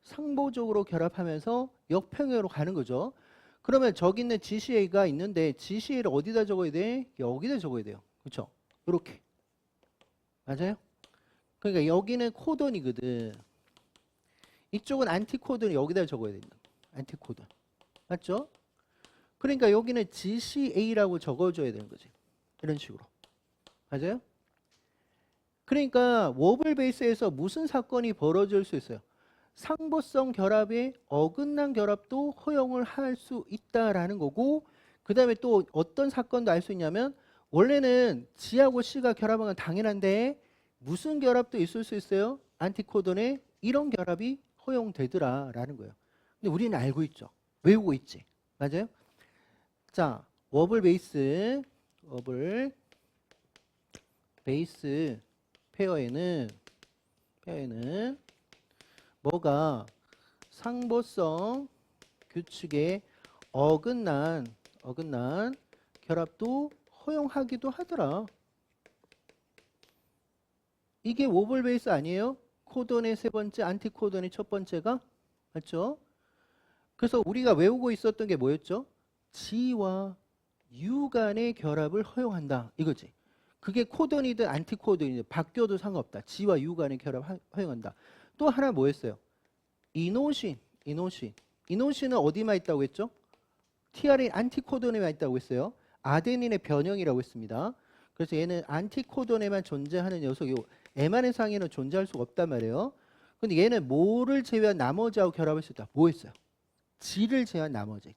상보적으로 결합하면서 역평행으로 가는 거죠. 그러면 저기 있는 GCA가 있는데 GCA를 어디다 적어야 돼? 여기다 적어야 돼요. 그렇죠? 이렇게. 맞아요? 그러니까 여기는 코돈이거든. 이쪽은 안티코돈을 여기다 적어야 된다. 안티코돈. 맞죠? 그러니까 여기는 GCA라고 적어줘야 되는 거지. 이런 식으로. 맞아요? 그러니까 워블 베이스에서 무슨 사건이 벌어질 수 있어요? 상보성 결합에 어긋난 결합도 허용을 할 수 있다라는 거고 그 다음에 또 어떤 사건도 알 수 있냐면 원래는 G하고 C가 결합한 건 당연한데 무슨 결합도 있을 수 있어요? 안티코돈에 이런 결합이 허용되더라라는 거예요. 근데 우리는 알고 있죠. 외우고 있지. 맞아요? 자, 워블 베이스 페어에는 뭐가 상보성 규칙에 어긋난 결합도 허용하기도 하더라. 이게 워블 베이스 아니에요? 코돈의 세 번째, 안티코돈의 첫 번째가? 맞죠? 그래서 우리가 외우고 있었던 게 뭐였죠? G와 U 간의 결합을 허용한다. 이거지. 그게 코돈이든 안티코돈이든 바뀌어도 상관없다. G와 U 간의 결합 허용한다. 또 하나 뭐였어요? 이노신. 이노신은 어디만 있다고 했죠? TR인 안티코돈에만 있다고 했어요. 아데닌의 변형이라고 했습니다. 그래서 얘는 안티코돈에만 존재하는 녀석이고 mRNA 상에는 존재할 수가 없단 말이에요. 근데 얘는 뭐를 제외한 나머지하고 결합할 수 있다. 뭐 했어요? G를 제외한 나머지.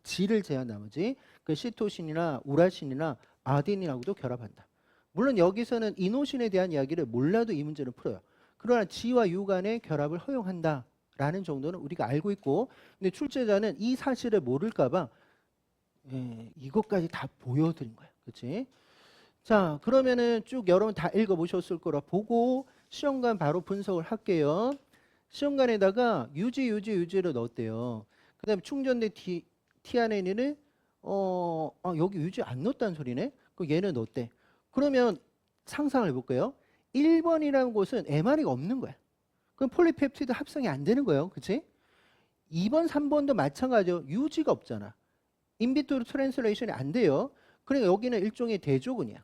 그 시토신이나 우라신이나 아데닌하고도 결합한다. 물론 여기서는 이노신에 대한 이야기를 몰라도 이 문제를 풀어요. 그러나 G와 U 간의 결합을 허용한다라는 정도는 우리가 알고 있고, 근데 출제자는 이 사실을 모를까 봐 이것까지 다 보여드린 거야. 그렇지? 자, 그러면은 쭉 여러분 다 읽어보셨을 거라 보고 시험관 바로 분석을 할게요. 시험관에다가 유지를 넣었대요. 그 다음에 충전된 tRNA는 여기 유지 안 넣었다는 소리네. 그럼 얘는 넣었대. 그러면 상상을 해볼까요? 1번이라는 곳은 mRNA가 없는 거야. 그럼 폴리펩티드 합성이 안 되는 거예요. 그치? 2번, 3번도 마찬가지죠. 유지가 없잖아. 인비트로 트랜슬레이션이 안 돼요. 그러니까 여기는 일종의 대조군이야.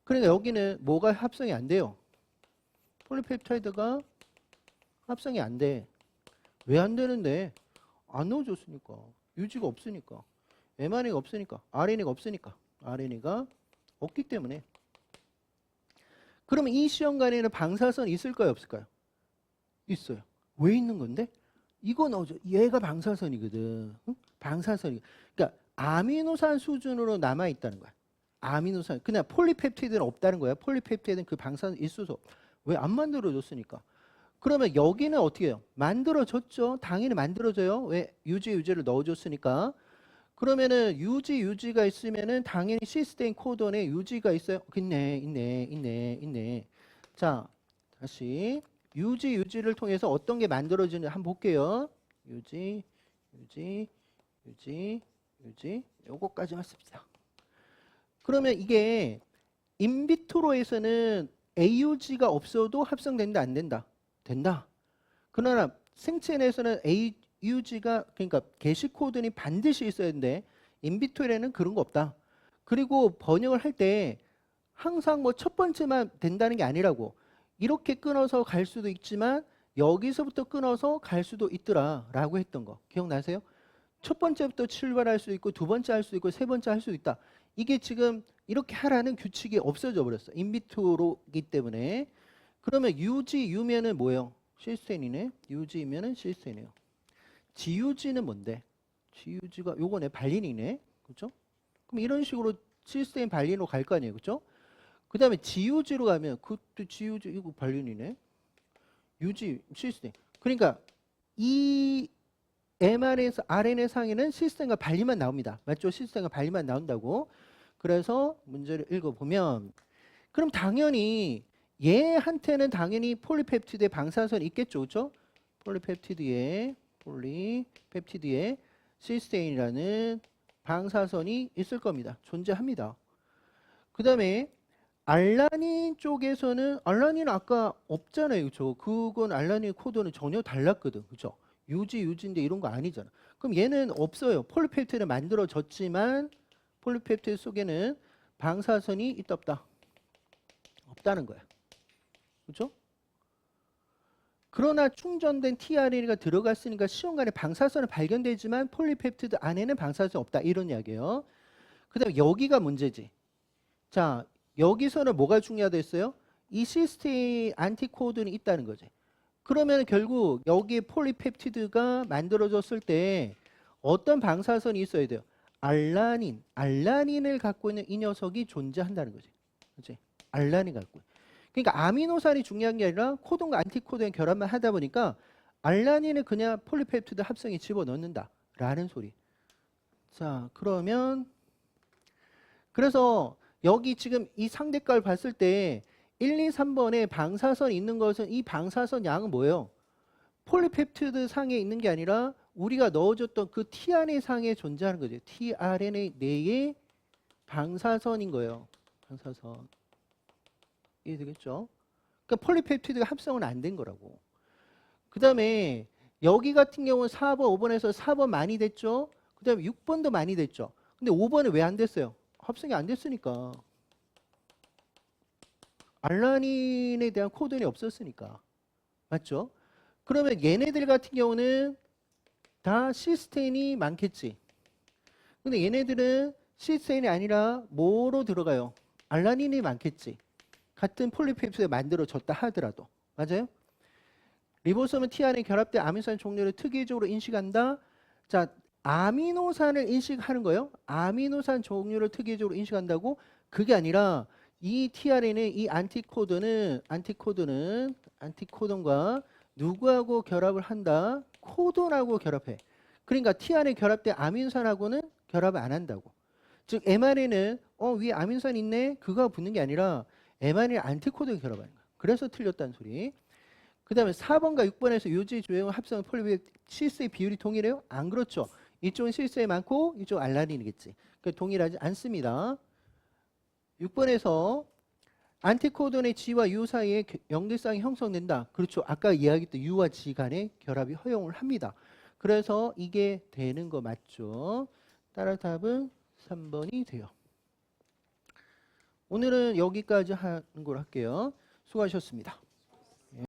그러니까 여기는 뭐가 합성이 안 돼요? 폴리펩타이드가 합성이 안 돼. 왜 안 되는데? 안 넣어줬으니까. 유지가 없으니까. mRNA가 없으니까. RNA가 없으니까. RNA가 없기 때문에. 그러면 이 시험관에는 방사선이 있을까요? 없을까요? 있어요. 왜 있는 건데? 이거 넣어줘. 얘가 방사선이거든. 응? 방사선이. 그러니까 아미노산 수준으로 남아있다는 거야. 아미노산. 그냥 폴리펩티드는 없다는 거야. 폴리펩티드는 그 방사선 있어서. 왜 안 만들어줬으니까. 그러면 여기는 어떻게 해요? 만들어졌죠. 당연히 만들어져요. 왜? 유지를 넣어줬으니까. 그러면은 유지가 있으면은 당연히 시스테인 코돈에 유지가 있어요. 있네. 자, 다시 유지를 통해서 어떤 게 만들어지는지 한번 볼게요. 유지. 요거까지만 씁시다. 그러면 이게 인비트로에서는 AUG가 없어도 합성된다, 안 된다? 된다. 그러나 생체 내에서는 AUG가, 그러니까 게시코드는 반드시 있어야 되는데 인비트로에는 그런 거 없다. 그리고 번역을 할 때 항상 뭐 첫 번째만 된다는 게 아니라고. 이렇게 끊어서 갈 수도 있지만 여기서부터 끊어서 갈 수도 있더라 라고 했던 거 기억나세요? 첫 번째부터 출발할 수 있고 두 번째 할 수 있고 세 번째 할 수 있다. 이게 지금 이렇게 하라는 규칙이 없어져 버렸어. 인비트로이기 때문에. 그러면 유면은 뭐예요? 시스테인이네. 유지면은 시스테인이에요. 지유지는 뭔데? 지유지가 요거네. 발린이네. 그렇죠? 그럼 이런 식으로 시스테인 발린으로 갈 거 아니에요. 그렇죠? 그 다음에 지유지로 가면 그것도 지유지 이거 발린이네. 유지 시스테인. 그러니까 이 mRNA에서 RNA 상에는 시스템과 발리만 나옵니다. 맞죠? 시스템과 발리만 나온다고. 그래서 문제를 읽어보면 그럼 당연히 얘한테는 당연히 폴리펩티드의 방사선이 있겠죠. 그렇죠? 폴리펩티드에 시스테인이라는 방사선이 있을 겁니다. 존재합니다. 그 다음에 알라닌 쪽에서는 알라닌은 아까 없잖아요. 그렇죠? 그건 알라닌 코드는 전혀 달랐거든. 그렇죠? 유지인데 이런 거 아니잖아. 그럼 얘는 없어요. 폴리펩티드는 만들어졌지만 폴리펩티드 속에는 방사선이 있다 없다? 없다는 거야. 그렇죠? 그러나 충전된 tRNA가 들어갔으니까 시험관에 방사선은 발견되지만 폴리펩티드 안에는 방사선이 없다. 이런 이야기예요. 그 다음에 여기가 문제지. 자, 여기서는 뭐가 중요하다 했어요? 이 시스테인 안티코드는 있다는 거지. 그러면 결국 여기에 폴리펩티드가 만들어졌을 때 어떤 방사선이 있어야 돼요? 알라닌을 갖고 있는 이 녀석이 존재한다는 거지. 그렇지? 알라닌 갖고. 그러니까 아미노산이 중요한 게 아니라 코돈과 안티코돈의 결합만 하다 보니까 알라닌을 그냥 폴리펩티드 합성에 집어넣는다라는 소리. 자, 그러면 그래서 여기 지금 이 상대값을 봤을 때 1, 2, 3번에 방사선이 있는 것은 이 방사선 양은 뭐예요? 폴리펩티드 상에 있는 게 아니라 우리가 넣어줬던 그 tRNA 상에 존재하는 거죠. tRNA 내에 방사선인 거예요. 방사선. 이해되겠죠? 그러니까 폴리펩티드가 합성은 안 된 거라고. 그 다음에 여기 같은 경우는 4번, 5번에서 4번 많이 됐죠? 그 다음에 6번도 많이 됐죠? 근데 5번은 왜 안 됐어요? 합성이 안 됐으니까. 알라닌에 대한 코드는 없었으니까. 맞죠? 그러면 얘네들 같은 경우는 다 시스테인이 많겠지. 근데 얘네들은 시스테인이 아니라 뭐로 들어가요? 알라닌이 많겠지. 같은 폴리펩티드에 만들어졌다 하더라도. 맞아요? 리보솜은 tRNA 결합된 아미노산 종류를 특이적으로 인식한다. 자, 아미노산을 인식하는 거예요. 아미노산 종류를 특이적으로 인식한다고? 그게 아니라 이 tRNA, 이 안티코돈과 누구하고 결합을 한다? 코돈하고 결합해. 그러니까 tRNA 결합된 아미노산하고는 결합을 안 한다고. 즉 mRNA는 위에 아미노산 있네? 그거가 붙는 게 아니라 mRNA 안티코돈이 결합하는 거야. 그래서 틀렸다는 소리. 그 다음에 4번과 6번에서 요지 조형 합성 폴리백 실수의 비율이 동일해요? 안 그렇죠. 이쪽은 실수에 많고 이쪽은 알라닌이겠지. 그러니까 동일하지 않습니다. 6번에서 안티코돈의 G와 U 사이에 연결성이 형성된다. 그렇죠. 아까 이야기했던 U와 G 간의 결합이 허용을 합니다. 그래서 이게 되는 거 맞죠? 따라 답은 3번이 돼요. 오늘은 여기까지 하는 걸 할게요. 수고하셨습니다.